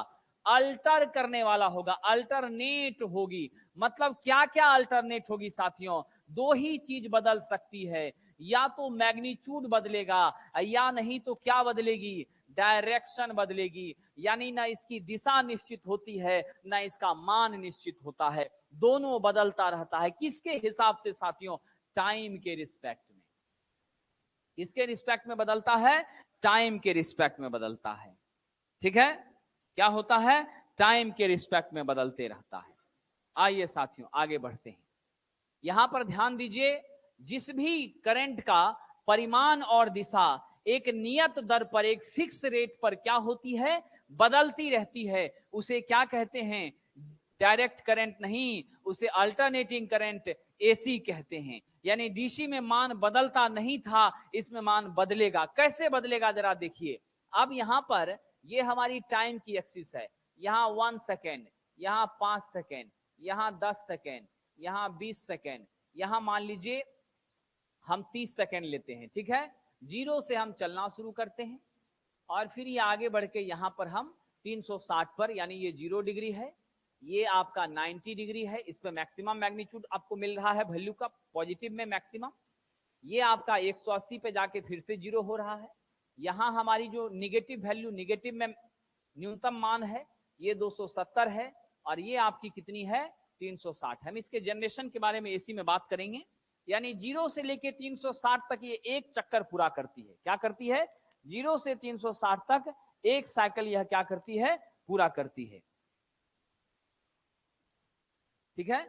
अल्टर करने वाला होगा, अल्टरनेट होगी। मतलब क्या क्या अल्टरनेट होगी साथियों, दो ही चीज बदल सकती है, या तो मैग्नीट्यूड बदलेगा या नहीं तो क्या बदलेगी, डायरेक्शन बदलेगी। यानी ना इसकी दिशा निश्चित होती है ना इसका मान निश्चित होता है, दोनों बदलता रहता है। किसके हिसाब से साथियों, टाइम के रिस्पेक्ट में। किसके रिस्पेक्ट में बदलता है, टाइम के रिस्पेक्ट में बदलता है। ठीक है, क्या होता है, टाइम के रिस्पेक्ट में बदलते रहता है। आइए साथियों आगे बढ़ते हैं। यहां पर ध्यान दीजिए, जिस भी करंट का परिमाण और दिशा एक नियत दर पर, एक फिक्स रेट पर क्या होती है, बदलती रहती है, उसे क्या कहते हैं, डायरेक्ट करंट नहीं, उसे अल्टरनेटिंग करंट एसी कहते हैं। यानी डीसी में मान बदलता नहीं था, इसमें मान बदलेगा। कैसे बदलेगा जरा देखिए। अब यहां पर ये हमारी टाइम की एक्सिस है, यहां 1 सेकेंड, यहां 5 सेकेंड, यहां 10 सेकेंड, यहां 20 सेकेंड, यहां मान लीजिए हम 30 सेकेंड लेते हैं। ठीक है, जीरो से हम चलना शुरू करते हैं और फिर ये आगे बढ़ के यहां पर हम 360 पर, यानी ये 0 डिग्री है, ये आपका 90 डिग्री है, इस पर मैक्सिमम मैग्नीट्यूड आपको मिल रहा है वैल्यू का, पॉजिटिव में मैक्सिमम। ये आपका 180 पे जाके फिर से 0 हो रहा है। यहां हमारी जो निगेटिव वैल्यू, निगेटिव में न्यूनतम मान है, ये 270 है और ये आपकी कितनी है, 360। हम इसके जनरेशन के बारे में एसी में बात करेंगे। यानी 0 से लेके 360 तक ये एक चक्कर पूरा करती है। क्या करती है, 0 से 360 तक एक साइकिल यह क्या करती है, पूरा करती है। ठीक है,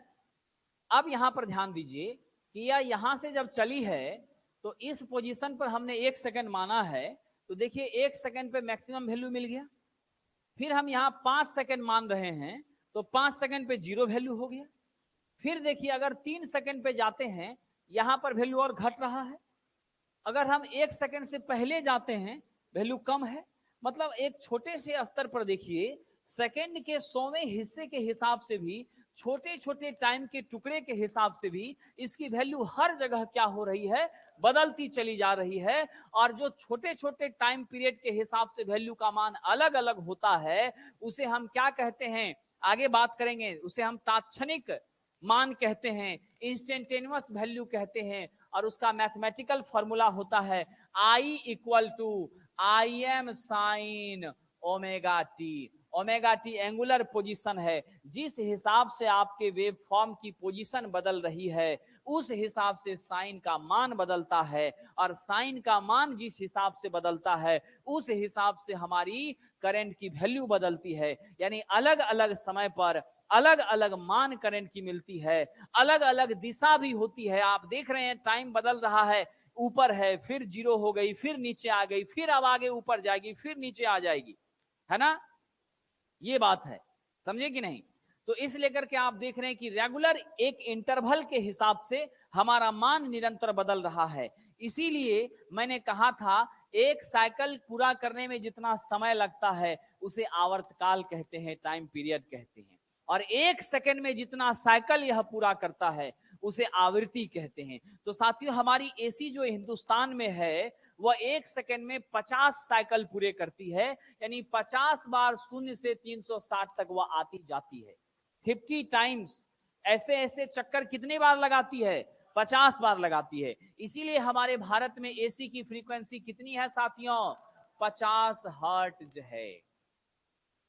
अब यहां पर ध्यान दीजिए कि यह यहां से जब चली है तो इस पोजीशन पर हमने 1 सेकंड माना है, तो देखिए 1 सेकंड पे मैक्सिमम वैल्यू मिल गया। फिर हम यहां 5 सेकंड मान रहे हैं तो 5 सेकंड पे 0 वैल्यू हो गया। फिर देखिए अगर 3 सेकंड पे जाते हैं, यहां पर वैल्यू और घट रहा है। अगर हम 1 सेकंड से पहले जाते हैं, वैल्यू कम है। मतलब एक छोटे से स्तर पर देखिए, सेकंड के 100वें हिस्से के हिसाब से भी, छोटे छोटे टाइम के टुकड़े के हिसाब से भी इसकी वैल्यू हर जगह क्या हो रही है, बदलती चली जा रही है। और जो छोटे छोटे टाइम पीरियड के हिसाब से वैल्यू का मान अलग अलग होता है, उसे हम क्या कहते हैं, आगे बात करेंगे, उसे हम तात्क्षणिक मान कहते हैं, इंस्टेंटेनियस वैल्यू कहते हैं। और उसका मैथमेटिकल फॉर्मूला होता है I equal to I M sine omega T. Omega T angular position है, जिस हिसाब से आपके वेव फॉर्म की पोजीशन बदल रही है उस हिसाब से साइन का मान बदलता है, और साइन का मान जिस हिसाब से बदलता है उस हिसाब से हमारी करंट की वैल्यू बदलती है। यानी अलग अलग समय पर अलग अलग मान करंट की मिलती है, अलग अलग दिशा भी होती है। आप देख रहे हैं टाइम बदल रहा है, ऊपर है फिर 0 हो गई, फिर नीचे आ गई, फिर अब आगे ऊपर जाएगी, फिर नीचे आ जाएगी, है ना, ये बात है, समझे कि नहीं। तो इस लेकर के आप देख रहे हैं कि रेगुलर एक इंटरवल के हिसाब से हमारा मान निरंतर बदल रहा है। इसीलिए मैंने कहा था एक साइकिल पूरा करने में जितना समय लगता है उसे आवर्तकाल कहते हैं, टाइम पीरियड कहते हैं। और 1 सेकंड में जितना साइकिल यह पूरा करता है उसे आवृत्ति कहते हैं। तो साथियों हमारी एसी जो हिंदुस्तान में है वह 1 सेकंड में 50 साइकिल पूरे करती है। यानी 50 बार 0 से 360 तक वह आती जाती है। 50 टाइम्स, ऐसे ऐसे चक्कर कितनी बार लगाती है, 50 बार लगाती है। इसीलिए हमारे भारत में एसी की फ्रीक्वेंसी कितनी है साथियों, 50 हर्ट्ज है।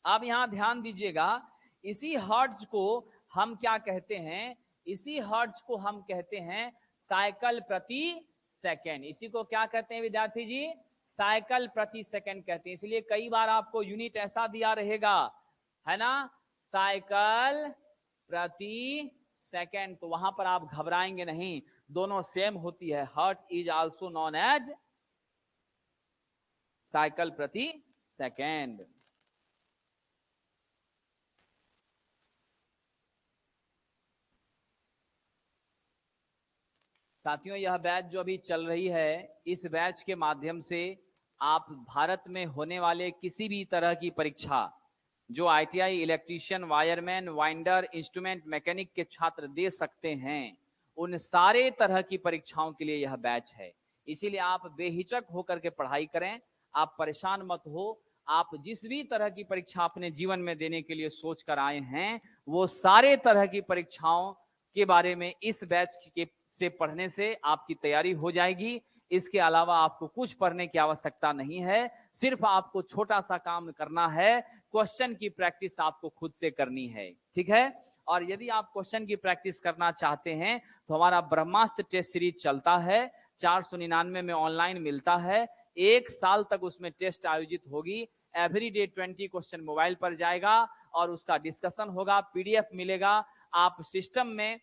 अब यहां ध्यान दीजिएगा, इसी हर्ट्ज को हम क्या कहते हैं, इसी हर्ट्ज को हम कहते हैं साइकिल प्रति सेकेंड। इसी को क्या कहते हैं विद्यार्थी जी, साइकिल प्रति सेकेंड कहते हैं। इसलिए कई बार आपको यूनिट ऐसा दिया रहेगा, है ना, साइकिल प्रति सेकेंड, तो वहां पर आप घबराएंगे नहीं, दोनों सेम होती है। Hertz is also known as cycle प्रति सेकेंड। साथियों, यह बैच जो अभी चल रही है, इस बैच के माध्यम से आप भारत में होने वाले किसी भी तरह की परीक्षा जो ITI electrician, wireman, winder, instrument mechanic के छात्र दे सकते हैं, उन सारे तरह की परीक्षाओं के लिए यह बैच है। इसीलिए आप बेहिचक होकर के पढ़ाई करें, आप परेशान मत हो। आप जिस भी तरह की परीक्षा अपने जीवन में देने के लिए सोच कर आए हैं, वो सारे तरह की परीक्षाओं के बारे में इस बैच से पढ़ने से आपकी तैयारी हो जाएगी। इसके अलावा आपको कुछ पढ़ने की आवश्यकता नहीं है, सिर्फ आपको छोटा सा काम करना है, क्वेश्चन की प्रैक्टिस आपको खुद से करनी है, ठीक है। और यदि आप क्वेश्चन की प्रैक्टिस करना चाहते हैं तो हमारा ब्रह्मास्त्र टेस्ट सीरीज चलता है, 499 में ऑनलाइन मिलता है। 1 साल तक उसमें टेस्ट आयोजित होगी। एवरीडे 20 क्वेश्चन मोबाइल पर जाएगा और उसका डिस्कशन होगा, पीडीएफ मिलेगा। आप सिस्टम में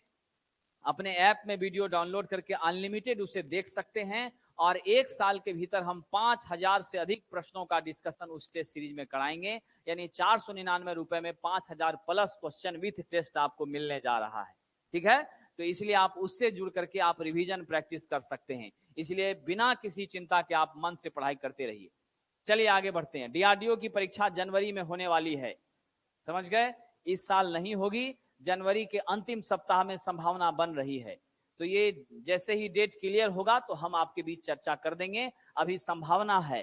अपने ऐप में वीडियो डाउनलोड करके अनलिमिटेड उसे देख सकते हैं। और 1 साल के भीतर हम 5000 से अधिक प्रश्नों का डिस्कशन उस टेस्ट सीरीज में कराएंगे। यानी 499 रुपए में 5000 प्लस क्वेश्चन विथ टेस्ट आपको मिलने जा रहा है, ठीक है। तो इसलिए आप उससे जुड़ करके आप रिवीजन प्रैक्टिस कर सकते हैं। इसलिए बिना किसी चिंता के आप मन से पढ़ाई करते रहिए। चलिए आगे बढ़ते हैं। डीआरडीओ की परीक्षा जनवरी में होने वाली है, समझ गए। इस साल नहीं होगी, जनवरी के अंतिम सप्ताह में संभावना बन रही है। तो ये जैसे ही डेट क्लियर होगा तो हम आपके बीच चर्चा कर देंगे। अभी संभावना है,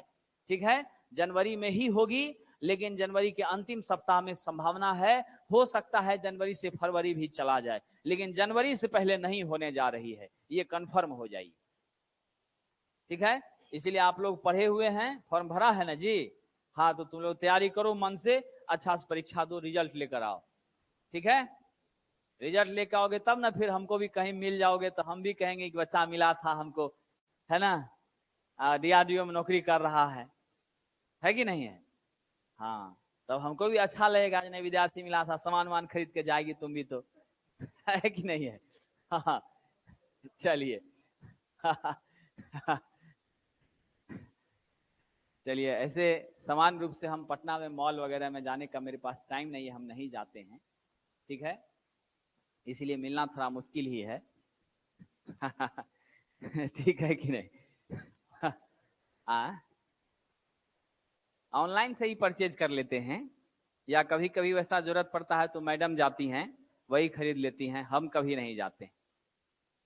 ठीक है, जनवरी में ही होगी, लेकिन जनवरी के अंतिम सप्ताह में संभावना है। हो सकता है जनवरी से फरवरी भी चला जाए, लेकिन जनवरी से पहले नहीं होने जा रही है, ये कंफर्म हो जाएगी, ठीक है। इसलिए आप लोग पढ़े हुए हैं, फॉर्म भरा है ना जी? हाँ, तो तुम लोग तैयारी करो मन से, अच्छा से परीक्षा दो, रिजल्ट लेकर आओ, ठीक है। रिजल्ट लेकर आओगे तब ना फिर हमको भी कहीं मिल जाओगे तो हम भी कहेंगे कि बच्चा मिला था हमको, है ना, डीआरडीओ में नौकरी कर रहा है कि नहीं है? हाँ, तब हमको भी अच्छा लगेगा, नहीं विद्यार्थी मिला था, सामान वामान खरीद के जाएगी तुम भी तो, है कि नहीं है? हाँ, चलिए चलिए, ऐसे समान रूप से हम पटना में मॉल वगैरह में जाने का मेरे पास टाइम नहीं है, हम नहीं जाते हैं, ठीक है, इसीलिए मिलना थोड़ा मुश्किल ही है ठीक है कि नहीं? ऑनलाइन से ही परचेज कर लेते हैं, या कभी कभी वैसा जरूरत पड़ता है तो मैडम जाती हैं, वही खरीद लेती हैं, हम कभी नहीं जाते,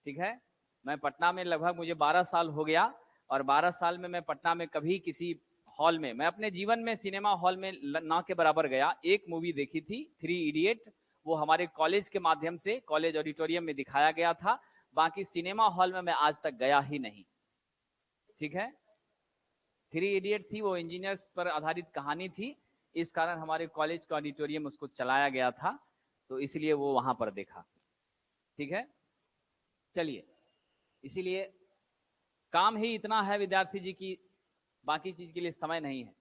ठीक है। मैं पटना में लगभग मुझे 12 साल हो गया, और 12 साल में मैं पटना में कभी किसी हॉल में, मैं अपने जीवन में सिनेमा हॉल में ना के बराबर गया। एक मूवी देखी थी 3 इडियट, वो हमारे कॉलेज के माध्यम से कॉलेज ऑडिटोरियम में दिखाया गया था। बाकी सिनेमा हॉल में मैं आज तक गया ही नहीं, ठीक है। 3 इडियट थी, वो इंजीनियर्स पर आधारित कहानी थी, इस कारण हमारे कॉलेज का ऑडिटोरियम उसको चलाया गया था, तो इसलिए वो वहां पर देखा, ठीक है। चलिए, इसीलिए काम ही इतना है विद्यार्थी जी की बाकी चीज के लिए समय नहीं है।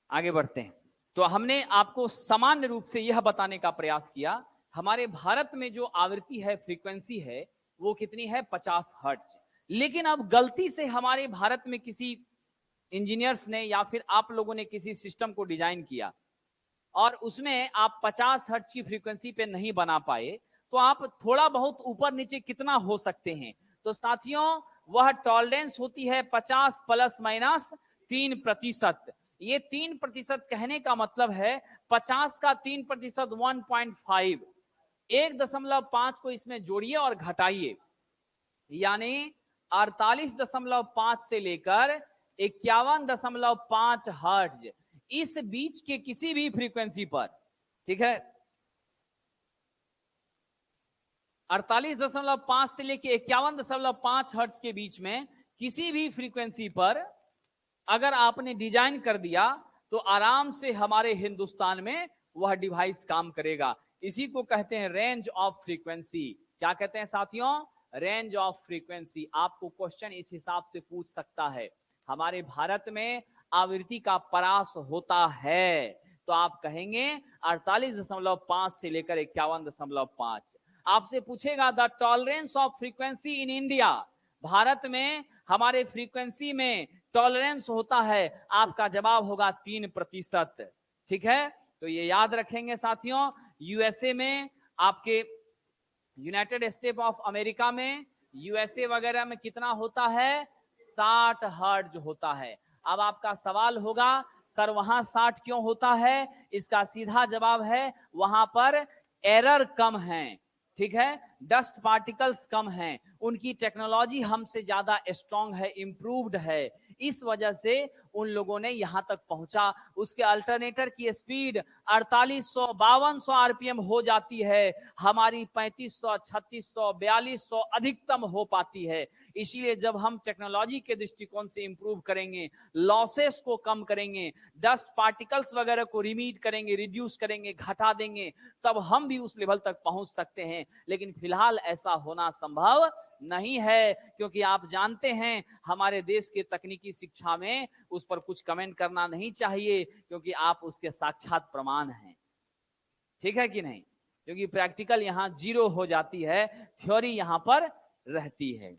आगे बढ़ते हैं। तो हमने आपको सामान्य रूप से यह बताने का प्रयास किया, हमारे भारत में जो आवृत्ति है, फ्रीक्वेंसी है, वो कितनी है? 50 हर्ट्ज। लेकिन अब गलती से हमारे भारत में किसी इंजीनियर्स ने या फिर आप लोगों ने किसी सिस्टम को डिजाइन किया और उसमें आप 50 हर्ट्ज की फ्रीक्वेंसी पे नहीं बना पाए, तो आप थोड़ा बहुत ऊपर नीचे कितना हो सकते हैं? तो साथियों, वह टॉलरेंस होती है 50 प्लस माइनस 3%। ये 3% कहने का मतलब है 50 का 3% 1.5, 1.5 को इसमें जोड़िए और घटाइए, यानी 48.5 से लेकर 51.5 हर्ट्ज, इस बीच के किसी भी फ्रीक्वेंसी पर, ठीक है, 48.5 से लेकर 51.5 हर्ट्ज के बीच में किसी भी फ्रीक्वेंसी पर अगर आपने डिजाइन कर दिया तो आराम से हमारे हिंदुस्तान में वह डिवाइस काम करेगा। इसी को कहते हैं रेंज ऑफ फ्रीक्वेंसी। क्या कहते हैं साथियों? Range of frequency. आपको क्वेश्चन इस हिसाब से पूछ सकता है, हमारे भारत में आवृत्ति का परास होता है, तो आप कहेंगे 48.5 से लेकर 51.5। आपसे पूछेगा the tolerance of frequency in India, Bharat में हमारे फ्रीक्वेंसी में टॉलरेंस होता है, आपका जवाब होगा 3%। ठीक है, तो ये याद रखेंगे साथियों। यूएसए में, आपके यूनाइटेड स्टेट ऑफ अमेरिका में, यूएसए वगैरह में कितना होता है? 60 हर्ट्ज होता है। अब आपका सवाल होगा सर वहां 60 क्यों होता है? इसका सीधा जवाब है वहां पर एरर कम है। ठीक है, डस्ट पार्टिकल्स कम हैं, उनकी टेक्नोलॉजी हमसे ज्यादा स्ट्रांग है, इंप्रूव्ड है, इस वजह से उन लोगों ने यहां तक पहुंचा। उसके अल्टरनेटर की स्पीड 4800-5200 आरपीएम हो जाती है, हमारी 3500, 3600, 4200 अधिकतम हो पाती है। इसीलिए जब हम टेक्नोलॉजी के दृष्टिकोण से इंप्रूव करेंगे, लॉसेस को कम करेंगे, डस्ट पार्टिकल्स वगैरह को रिमीट करेंगे, रिड्यूस करेंगे, घटा देंगे, तब हम भी उस लेवल तक पहुंच सकते हैं। लेकिन फिलहाल ऐसा होना संभव नहीं है, क्योंकि आप जानते हैं हमारे देश के तकनीकी शिक्षा में उस पर कुछ कमेंट करना नहीं चाहिए, क्योंकि आप उसके साक्षात प्रमाण हैं। ठीक है कि नहीं? क्योंकि प्रैक्टिकल यहां 0 हो जाती है, थ्योरी यहां पर रहती है।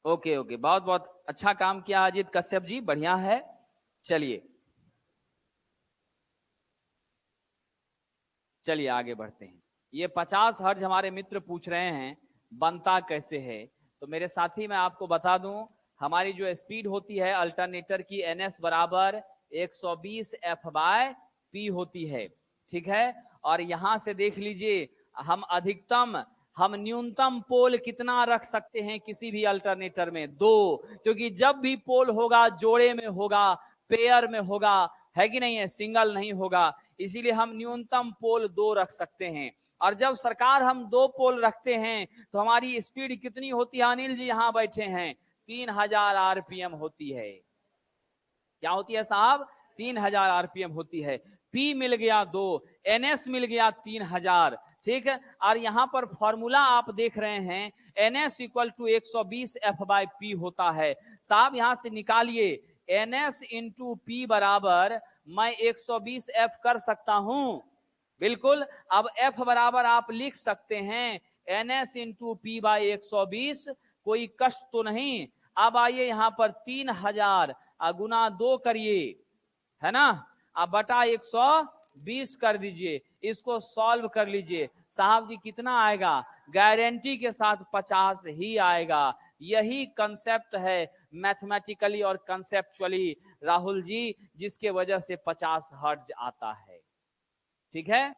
ओके ओके, बहुत बहुत अच्छा काम किया अजीत कश्यप जी, बढ़िया है। चलिए चलिए आगे बढ़ते हैं। ये 50 हर्ट्ज हमारे मित्र पूछ रहे हैं बनता कैसे है। तो मेरे साथी मैं आपको बता दूं, हमारी जो स्पीड होती है अल्टरनेटर की NS बराबर 120 F/P होती है। ठीक है, और यहां से देख लीजिए हम न्यूनतम पोल कितना रख सकते हैं किसी भी अल्टरनेटर में? 2, क्योंकि जब भी पोल होगा जोड़े में होगा, पेयर में होगा, है कि नहीं है, सिंगल नहीं होगा। इसीलिए हम न्यूनतम पोल 2 रख सकते हैं। और जब सरकार हम 2 पोल रखते हैं तो हमारी स्पीड कितनी होती है? अनिल जी यहां बैठे हैं, 3000 आरपीएम होती है। क्या होती है साहब? 3000 आरपीएम होती है। पी मिल गया 2, एनएस मिल गया 3000। ठीक है, और यहां पर फॉर्मूला आप देख रहे हैं, NS इक्वल टू 120 F/P होता है। साहब यहां से निकालिए, NS इंटू पी बराबर मैं 120 F कर सकता हूं, बिल्कुल। अब F बराबर आप लिख सकते हैं NS इंटू पी बाई 120, कोई कष्ट तो नहीं। अब आइए यहां पर 3000 गुना 2 करिए, है ना, अब बटा 120 कर दीजिए, इसको सॉल्व कर लीजिए। साहब जी कितना आएगा? गारंटी के साथ 50 ही आएगा। यही कंसेप्ट है मैथमेटिकली और कंसेप्चुअली राहुल जी, जिसके वजह से 50 हर्ट्ज आता है। ठीक है,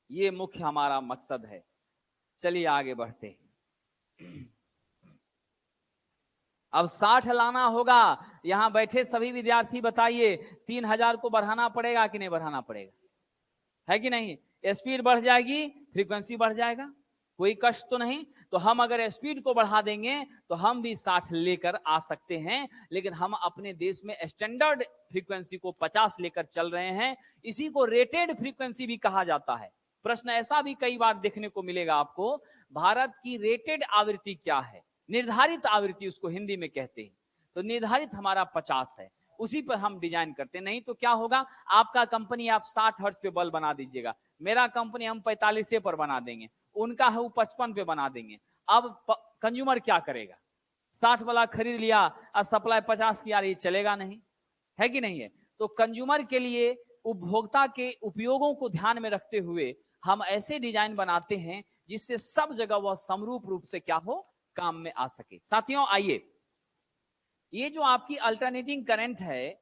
ये मुख्य हमारा मकसद है। चलिए आगे बढ़ते हैं। अब 60 लाना होगा। यहां बैठे सभी विद्यार्थी बताइए, 3000 को बढ़ाना पड़ेगा कि नहीं बढ़ाना पड़ेगा? है कि नहीं? स्पीड बढ़ जाएगी, फ्रीक्वेंसी बढ़ जाएगा, कोई कष्ट तो नहीं। तो हम अगर स्पीड को बढ़ा देंगे तो हम भी 60 लेकर आ सकते हैं, लेकिन हम अपने देश में स्टैंडर्ड फ्रीक्वेंसी को 50 लेकर चल रहे हैं। इसी को रेटेड फ्रीक्वेंसी भी कहा जाता है। प्रश्न ऐसा भी कई बार देखने को मिलेगा आपको, भारत की रेटेड आवृत्ति क्या है? निर्धारित आवृत्ति उसको हिंदी में कहते हैं। तो निर्धारित हमारा 50 है, उसी पर हम डिजाइन करते हैं। नहीं तो क्या होगा, आपका कंपनी आप 60 हर्ट्ज पे बल्ब बना दीजिएगा, मेरा कंपनी हम 45 पर बना देंगे, उनका है वो 55 पे बना देंगे। अब कंज्यूमर क्या करेगा? 60 वाला खरीद लिया और सप्लाई 50 की आ रही, चलेगा नहीं, है कि नहीं है? तो कंज्यूमर के लिए उपभोक्ता के उपयोगों को ध्यान में रखते हुए हम ऐसे डिजाइन बनाते हैं जिससे सब जगह वह समरूप रूप से क्या हो, काम में आ सके। साथियों आइए, ये जो आपकी अल्टरनेटिंग करंट है,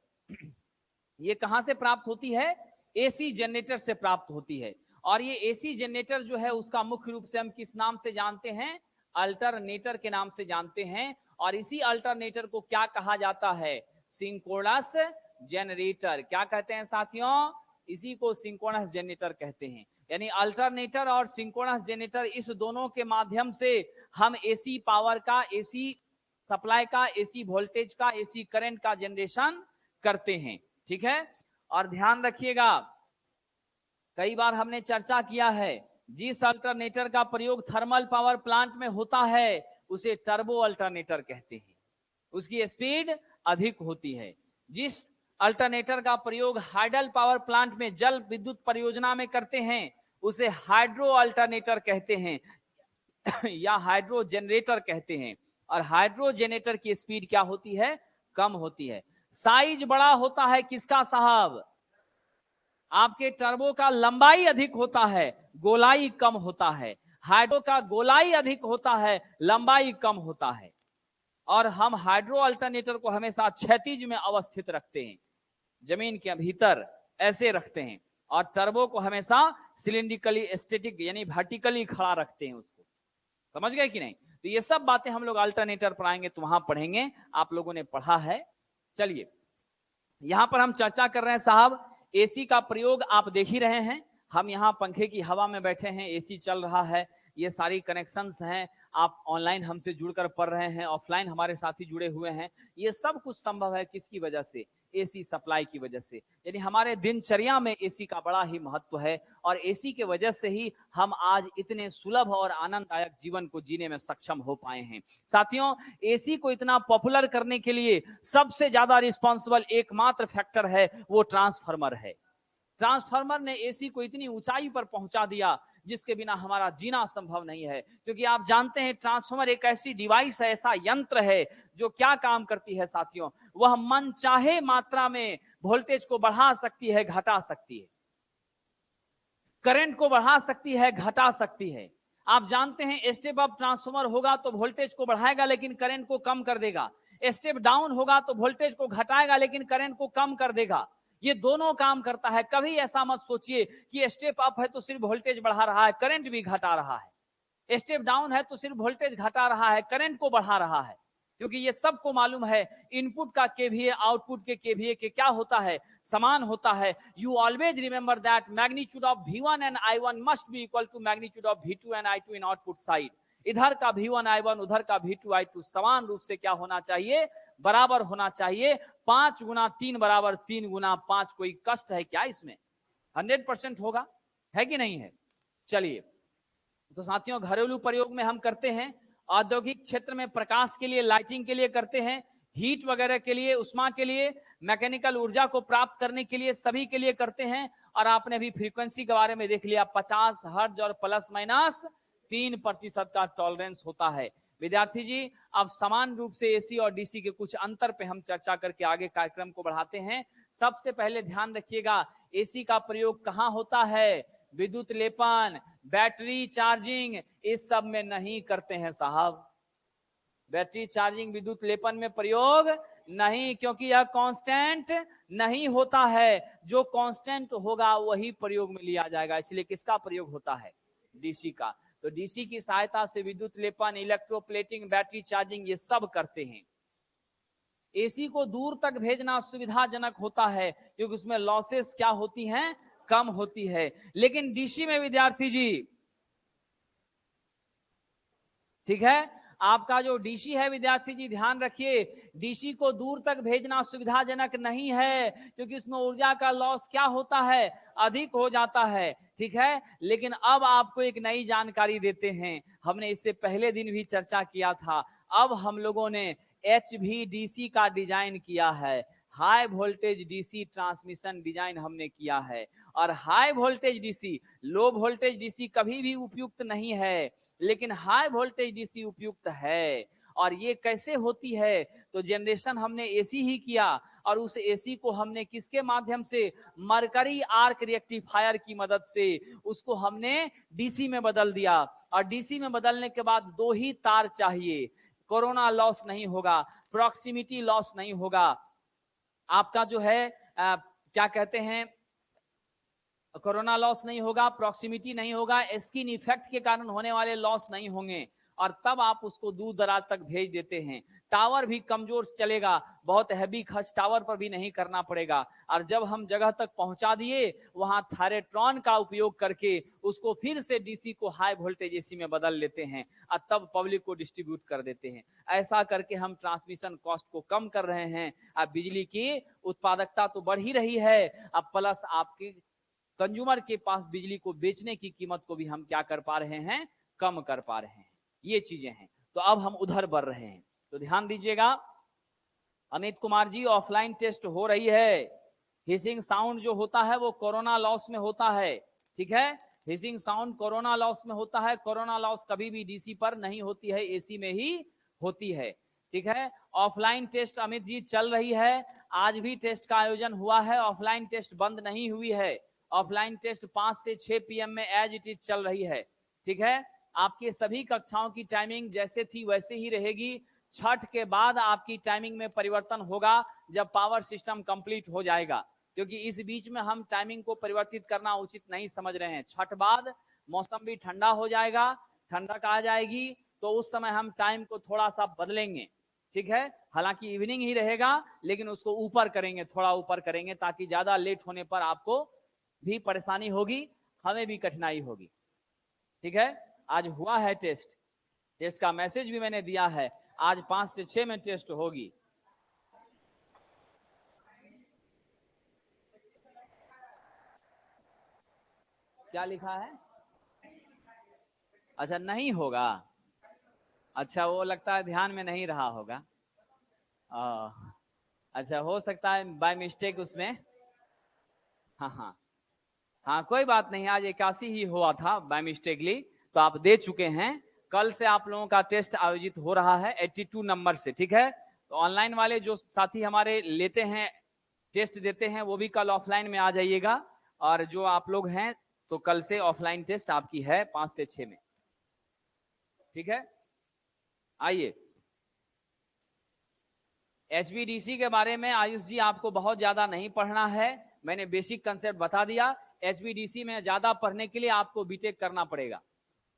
ये कहां से प्राप्त होती है? एसी जनरेटर से प्राप्त होती है। और ये एसी जनरेटर जो है उसका मुख्य रूप से हम किस नाम से जानते हैं? अल्टरनेटर के नाम से जानते हैं। और इसी अल्टरनेटर को क्या कहा जाता है? Synchronous generator. क्या कहते हैं साथियों? इसी को सिंक्रोनस जनरेटर कहते हैं। यानी अल्टरनेटर और सिंक्रोनस जनरेटर, इस दोनों के माध्यम से हम एसी पावर का, एसी सप्लाई का, एसी वोल्टेज का, एसी करंट का जनरेशन करते हैं। ठीक है, और ध्यान रखिएगा, कई बार हमने चर्चा किया है, जिस अल्टरनेटर का प्रयोग थर्मल पावर प्लांट में होता है उसे टर्बो अल्टरनेटर कहते हैं, उसकी स्पीड अधिक होती है। जिस अल्टरनेटर का प्रयोग हाइडल पावर प्लांट में, जल विद्युत परियोजना में करते हैं, उसे हाइड्रो अल्टरनेटर कहते हैं या हाइड्रो जनरेटर कहते हैं। और हाइड्रो जनरेटर की स्पीड क्या होती है? कम होती है। साइज बड़ा होता है किसका साहब? आपके टर्बो का लंबाई अधिक होता है, गोलाई कम होता है। हाइड्रो का गोलाई अधिक होता है, लंबाई कम होता है। और हम हाइड्रो अल्टरनेटर को हमेशा क्षैतिज में अवस्थित रखते हैं, जमीन के भीतर ऐसे रखते हैं। और टर्बो को हमेशा सिलिंड्रिकली स्टैटिक यानी वर्टिकली खड़ा रखते हैं। उसको समझ गए कि नहीं? तो ये सब बातें हम लोग अल्टरनेटर पर आएंगे तो वहां पढ़ेंगे, आप लोगों ने पढ़ा है। चलिए, यहां पर हम चर्चा कर रहे हैं साहब, एसी का प्रयोग आप देख ही रहे हैं। हम यहाँ पंखे की हवा में बैठे हैं, एसी चल रहा है, ये सारी कनेक्शंस हैं। आप ऑनलाइन हमसे जुड़कर पढ़ रहे हैं, ऑफलाइन हमारे साथी जुड़े हुए हैं। ये सब कुछ संभव है किसकी वजह से? एसी सप्लाई की वजह से। यानी हमारे दिनचर्या में एसी का बड़ा ही महत्व है, और एसी के वजह से ही हम आज इतने सुलभ और आनंददायक जीवन को जीने में सक्षम हो पाए हैं। साथियों, एसी को इतना पॉपुलर करने के लिए सबसे ज्यादा रिस्पॉन्सिबल एकमात्र फैक्टर है, वो ट्रांसफार्मर है। ट्रांसफार्मर ने एसी को इतनी ऊंचाई पर पहुंचा दिया जिसके बिना हमारा जीना संभव नहीं है। क्योंकि आप जानते हैं ट्रांसफार्मर एक ऐसी डिवाइस है, ऐसा यंत्र है जो क्या काम करती है साथियों? वह मन चाहे मात्रा में वोल्टेज को बढ़ा सकती है, घटा सकती है, करंट को बढ़ा सकती है, घटा सकती है। आप जानते हैं स्टेप अप ट्रांसफार्मर होगा तो वोल्टेज को बढ़ाएगा लेकिन करंट को कम कर देगा। स्टेप डाउन होगा तो वोल्टेज को घटाएगा लेकिन करंट को कम कर देगा। ये दोनों काम करता है। कभी ऐसा मत सोचिए कि स्टेप अप है तो सिर्फ वोल्टेज बढ़ा रहा है, करंट भी घटा रहा है। स्टेप डाउन है तो सिर्फ वोल्टेज घटा रहा है, करंट को बढ़ा रहा है। क्योंकि ये सबको मालूम है इनपुट का केवीए आउटपुट के केवीए के क्या होता है? समान होता है। You always remember that magnitude of V1 and I1 must be equal to magnitude of V2 and I2 in output side. इधर का V1 I1 उधर का V2 I2 समान रूप से क्या होना चाहिए? बराबर होना चाहिए। 5 गुना 3 बराबर 3 गुना 5। कोई कष्ट है क्या इसमें? 100% होगा, है कि नहीं है? चलिए, तो साथियों घरेलू प्रयोग में हम करते हैं, औद्योगिक क्षेत्र में प्रकाश के लिए, लाइटिंग के लिए करते हैं, हीट वगैरह के लिए, उष्मा के लिए, मैकेनिकल ऊर्जा को प्राप्त करने के लिए, सभी के लिए करते हैं। और आपने अभी फ्रीक्वेंसी के बारे में देख लिया, 50 हर्ट्ज और प्लस माइनस 3% का टॉलरेंस होता है। विद्यार्थी जी, अब समान रूप से एसी और डीसी के कुछ अंतर पे हम चर्चा करके आगे कार्यक्रम को बढ़ाते हैं। सबसे पहले ध्यान रखिएगा, एसी का प्रयोग कहाँ होता है? विद्युत लेपन, बैटरी चार्जिंग, इस सब में नहीं करते हैं साहब। बैटरी चार्जिंग, विद्युत लेपन में प्रयोग नहीं, क्योंकि यह कांस्टेंट नहीं होता है। जो कांस्टेंट होगा वही प्रयोग में लिया जाएगा। इसलिए किसका प्रयोग होता है? डीसी का। तो डीसी की सहायता से विद्युत लेपन, इलेक्ट्रोप्लेटिंग, बैटरी चार्जिंग ये सब करते हैं। एसी को दूर तक भेजना सुविधाजनक होता है क्योंकि उसमें लॉसेस क्या होती हैं? कम होती है। लेकिन डीसी में विद्यार्थी जी, ठीक है, आपका जो डीसी है विद्यार्थी जी ध्यान रखिए, डीसी को दूर तक भेजना सुविधाजनक नहीं है क्योंकि उसमें ऊर्जा का लॉस क्या होता है? अधिक हो जाता है। ठीक है, लेकिन अब आपको एक नई जानकारी देते हैं, हमने इससे पहले दिन भी चर्चा किया था। अब हम लोगों ने HVDC का डिजाइन किया है, high voltage DC transmission design हमने किया है। और high voltage DC, low voltage DC कभी भी उपयुक्त नहीं है, लेकिन हाई वोल्टेज डीसी उपयुक्त है। और ये कैसे होती है? तो जनरेशन हमने एसी ही किया, और उस एसी को हमने किसके माध्यम से? मरकरी आर्क रेक्टिफायर की मदद से उसको हमने डीसी में बदल दिया। और डीसी में बदलने के बाद 2 ही तार चाहिए, कोरोना लॉस नहीं होगा, प्रॉक्सिमिटी लॉस नहीं होगा, आपका जो है क्या कहते हैं, कोरोना लॉस नहीं होगा, प्रॉक्सिमिटी नहीं होगा, स्किन इफेक्ट के कारण होने वाले लॉस नहीं होंगे। और तब आप उसको दूर दराज तक भेज देते हैं। टावर भी कमजोर चलेगा, बहुत हैवी खर्च टावर पर भी नहीं करना पड़ेगा। और जब हम जगह तक पहुंचा दिए, वहां थायरेट्रॉन का उपयोग करके उसको फिर से डीसी को हाई वोल्टेज एसी में बदल लेते हैं और तब पब्लिक को डिस्ट्रीब्यूट कर देते हैं। ऐसा करके हम ट्रांसमिशन कॉस्ट को कम कर रहे हैं। अब बिजली की उत्पादकता तो बढ़ ही रही है, अब प्लस आपकी कंज्यूमर के पास बिजली को बेचने की कीमत को भी हम क्या कर पा रहे हैं? कम कर पा रहे हैं। ये चीजें हैं। तो अब हम उधर बढ़ रहे हैं, तो ध्यान दीजिएगा। अमित कुमार जी, ऑफलाइन टेस्ट हो रही है। हिसिंग साउंड जो होता है वो कोरोना लॉस में होता है, ठीक है। हिसिंग साउंड कोरोना लॉस में होता है। कोरोना लॉस कभी भी डीसी पर नहीं होती है, एसी में ही होती है। ठीक है। ऑफलाइन टेस्ट अमित जी चल रही है, आज भी टेस्ट का आयोजन हुआ है, ऑफलाइन टेस्ट बंद नहीं हुई है। ऑफलाइन टेस्ट 5 से 6 PM में एज इट इज चल रही है। ठीक है। आपके सभी कक्षाओं की टाइमिंग जैसे थी वैसे ही रहेगी। छठ के बाद आपकी टाइमिंग में परिवर्तन होगा जब पावर सिस्टम कंप्लीट हो जाएगा, क्योंकि इस बीच में हम टाइमिंग को परिवर्तित करना उचित नहीं समझ रहे हैं। छठ बाद मौसम भी ठंडा हो जाएगा, ठंडक आ जाएगी, तो उस समय हम टाइम को थोड़ा सा बदलेंगे। ठीक है। हालांकि इवनिंग ही रहेगा, लेकिन उसको ऊपर करेंगे, थोड़ा ऊपर करेंगे, ताकि ज्यादा लेट होने पर आपको भी परेशानी होगी, हमें भी कठिनाई होगी। ठीक है। आज हुआ है टेस्ट, टेस्ट का मैसेज भी मैंने दिया है, आज 5 से 6 में टेस्ट होगी। क्या लिखा है? अच्छा, नहीं होगा। अच्छा, वो लगता है ध्यान में नहीं रहा होगा। अच्छा, हो सकता है बाय मिस्टेक उसमें। हाँ हाँ हाँ, कोई बात नहीं, आज 81 ही हुआ था बाय मिस्टेकली, तो आप दे चुके हैं। कल से आप लोगों का टेस्ट आयोजित हो रहा है 82 नंबर से। ठीक है। तो ऑनलाइन वाले जो साथी हमारे लेते हैं, टेस्ट देते हैं, वो भी कल ऑफलाइन में आ जाइएगा। और जो आप लोग हैं, तो कल से ऑफलाइन टेस्ट आपकी है 5 से 6 में। ठीक है। आइए, एचवीडीसी के बारे में आयुष जी आपको बहुत ज्यादा नहीं पढ़ना है, मैंने बेसिक कंसेप्ट बता दिया। एचवीडीसी में ज्यादा पढ़ने के लिए आपको बीटेक करना पड़ेगा।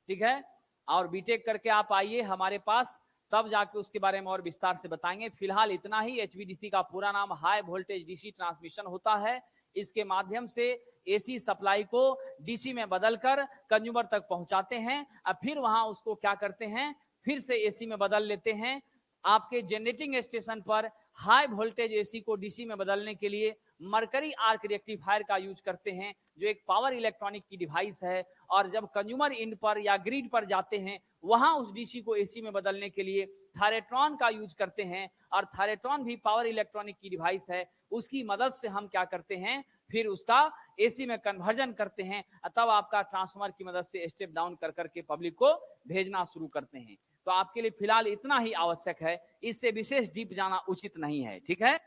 ठीक है। और बीटेक करके आप आइए हमारे पास, तब जाके उसके बारे में और विस्तार से बताएंगे। फिलहाल इतना ही। एचवीडीसी का पूरा नाम हाई वोल्टेज डीसी ट्रांसमिशन होता है। इसके माध्यम से एसी सप्लाई को डीसी में बदलकर कंज्यूमर तक पहुंचाते हैं, अब फिर वहां उसको क्या करते हैं, फिर से एसी में बदल लेते हैं। आपके जनरेटिंग स्टेशन पर हाई वोल्टेज एसी को डीसी में बदलने के लिए मरकरी आर्क रेक्टिफायर का यूज करते हैं, जो एक पावर इलेक्ट्रॉनिक की डिवाइस है। और जब कंज्यूमर इंड पर या ग्रिड पर जाते हैं, वहां उस डीसी को एसी में बदलने के लिए थायरेट्रॉन का यूज करते हैं। और थायरेट्रॉन भी पावर इलेक्ट्रॉनिक की डिवाइस है, उसकी मदद से हम क्या करते हैं, फिर उसका एसी में कन्वर्जन करते हैं, तब आपका ट्रांसफार्मर की मदद से स्टेप डाउन कर करके पब्लिक को भेजना शुरू करते हैं। तो आपके लिए फिलहाल इतना ही आवश्यक है, इससे विशेष डीप जाना उचित नहीं है। ठीक है।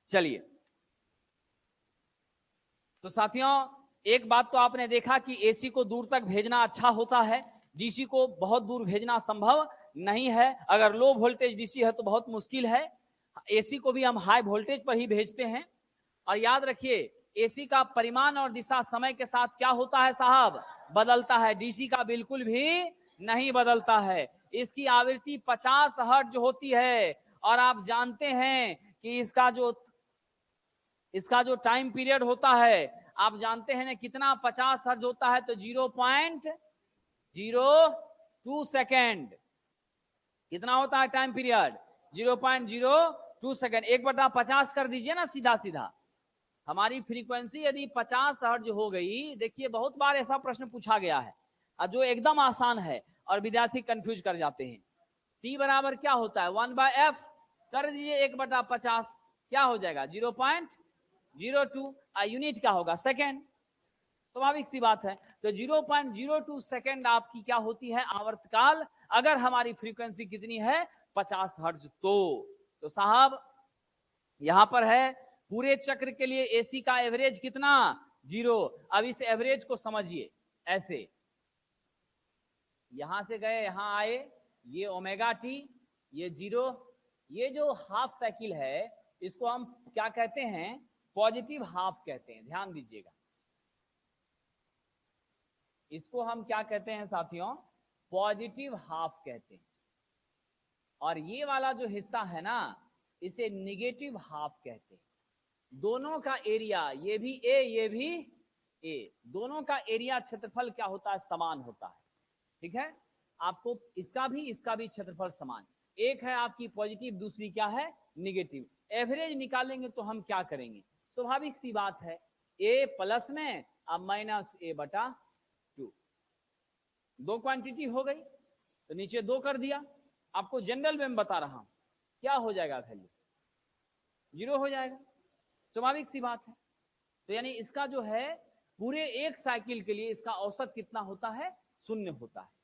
चलिए, तो साथियों, एक बात तो आपने देखा कि एसी को दूर तक भेजना अच्छा होता है, डीसी को बहुत दूर भेजना संभव नहीं है। अगर लो वोल्टेज डीसी है तो बहुत मुश्किल है। एसी को भी हम हाई वोल्टेज पर ही भेजते हैं। और याद रखिए, एसी का परिमाण और दिशा समय के साथ क्या होता है साहब, बदलता है। डीसी का बिल्कुल भी नहीं बदलता है। इसकी आवृत्ति 50 हर्ट्ज होती है। और आप जानते हैं कि इसका जो टाइम पीरियड होता है, आप जानते हैं ना कितना, 50 हर्ट्ज होता है तो 0.02 सेकेंड। कितना होता है टाइम पीरियड? 0.02 सेकेंड। 1/50 कर दीजिए ना सीधा सीधा। हमारी फ्रीक्वेंसी यदि 50 हर्ट्ज हो गई, देखिए बहुत बार ऐसा प्रश्न पूछा गया है जो एकदम आसान है और विद्यार्थी कंफ्यूज कर जाते हैं। टी बराबर क्या होता है? 1/f कर दीजिए 1/50, क्या हो जाएगा? 0.02। यूनिट क्या होगा? सेकेंड। स्वाभाविक सी बात है। तो 0.02 सेकेंड आपकी क्या होती है? आवर्तकाल। अगर हमारी फ्रीक्वेंसी कितनी है? 50 हर्ट्ज। तो साहब यहां पर है पूरे चक्र के लिए एसी का एवरेज कितना? 0। अब इस एवरेज को समझिए ऐसे, यहां से गए यहां आए, ये ओमेगा टी, ये 0, ये जो हाफ साइकिल है इसको हम क्या कहते हैं? पॉजिटिव हाफ कहते हैं। ध्यान दीजिएगा, इसको हम क्या कहते हैं साथियों? पॉजिटिव हाफ कहते हैं। और ये वाला जो हिस्सा है ना, इसे निगेटिव हाफ कहते हैं। दोनों का एरिया, ये भी ए ये भी ए, दोनों का एरिया क्षेत्रफल क्या होता है? समान होता है। ठीक है। आपको इसका भी क्षेत्रफल समान। एक है आपकी पॉजिटिव, दूसरी क्या है? निगेटिव। एवरेज निकालेंगे तो हम क्या करेंगे? स्वाभाविक सी बात है, ए प्लस में अब -a/2, दो क्वांटिटी हो गई तो नीचे 2 कर दिया। आपको जनरल में बता रहा हूं, क्या हो जाएगा? वैल्यू 0 हो जाएगा। स्वाभाविक सी बात है। तो यानी इसका जो है पूरे एक साइकिल के लिए इसका औसत कितना होता है? 0 होता है।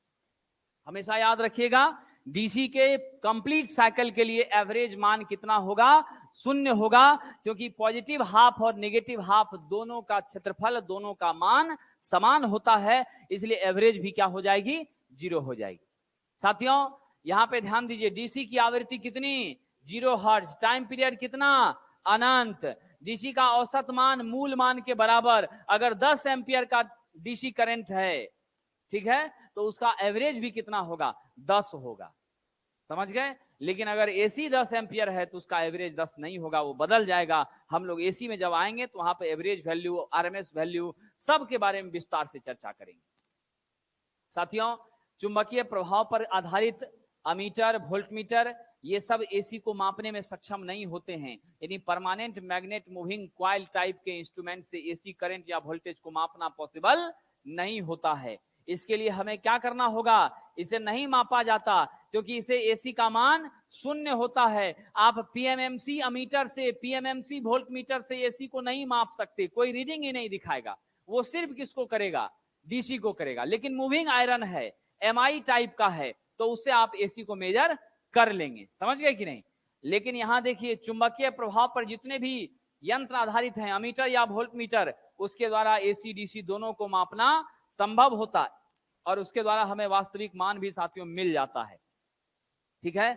हमेशा याद रखिएगा, डीसी के कंप्लीट साइकिल के लिए एवरेज मान कितना होगा? 0 होगा, क्योंकि पॉजिटिव हाफ और नेगेटिव हाफ दोनों का क्षेत्रफल, दोनों का मान समान होता है, इसलिए एवरेज भी क्या हो जाएगी? 0 हो जाएगी। साथियों यहां पे ध्यान दीजिए, डीसी की आवृत्ति कितनी? 0 हर्ट्ज। टाइम पीरियड कितना? अनंत। डीसी का औसत मान मूल मान के बराबर। अगर 10 एम्पियर का डीसी करंट है, ठीक है, तो उसका एवरेज भी कितना होगा? 10 होगा। समझ गए? लेकिन अगर एसी 10 एम्पियर है तो उसका एवरेज 10 नहीं होगा, वो बदल जाएगा। हम लोग एसी में जब आएंगे तो वहां पे एवरेज वैल्यू, आरएमएस वैल्यू, सब के बारे में विस्तार से चर्चा करेंगे। साथियों चुंबकीय प्रभाव पर आधारित अमीटर, वोल्टमीटर, ये सब एसी को मापने में सक्षम नहीं होते हैं। यानी permanent magnet moving coil type के इंस्ट्रूमेंट से एसी करंट या वोल्टेज को मापना पॉसिबल नहीं होता है। इसके लिए हमें क्या करना होगा? इसे नहीं मापा जाता, क्योंकि इसे एसी का मान 0 होता है। आप पीएमएमसी अमीटर से, पीएमएमसी वोल्टमीटर से एसी को नहीं माप सकते, कोई रीडिंग ही नहीं दिखाएगा। वो सिर्फ किसको करेगा? डीसी को करेगा। लेकिन मूविंग आयरन है, एमआई टाइप का है, तो उससे आप एसी को मेजर कर लेंगे। समझ गए कि नहीं? लेकिन यहां देखिए, चुंबकीय प्रभाव पर जितने भी यंत्र आधारित हैं, अमीटर या वोल्टमीटर, उसके द्वारा एसी डीसी दोनों को मापना संभव होता है, और उसके द्वारा हमें वास्तविक मान भी साथियों मिल जाता है। ठीक है,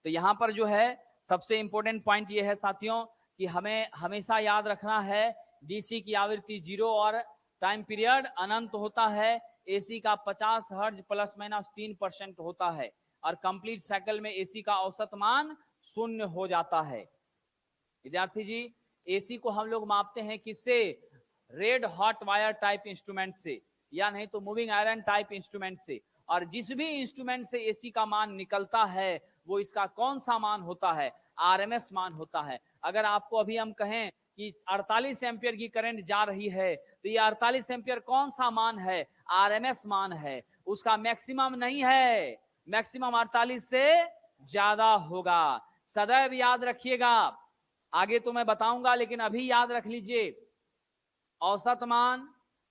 तो यहां पर जो है सबसे इंपॉर्टेंट पॉइंट ये है साथियों कि हमें हमेशा याद रखना है, डीसी की आवृत्ति 0 और टाइम पीरियड अनंत होता है। एसी का 50 हर्ट्ज प्लस माइनस 3% होता है, और कंप्लीट साइकिल में एसी का औसत मान 0 हो जाता है। विद्यार्थी जी, एसी को हम लोग मापते हैं किससे? Red hot wire type instrument से, या नहीं तो मूविंग आयरन टाइप इंस्ट्रूमेंट से। और जिस भी इंस्ट्रूमेंट से एसी का मान निकलता है वो इसका कौन सा मान होता है? आरएमएस मान होता है। अगर आपको अभी हम कहें कि 48 एम्पियर की करंट जा रही है, तो ये 48 एम्पियर कौन सा मान है? आरएमएस मान है, उसका मैक्सिमम नहीं है। मैक्सिमम 48 से ज्यादा होगा। सदैव याद रखिएगा, आगे तो मैं बताऊंगा, लेकिन अभी याद रख लीजिए, औसत मान,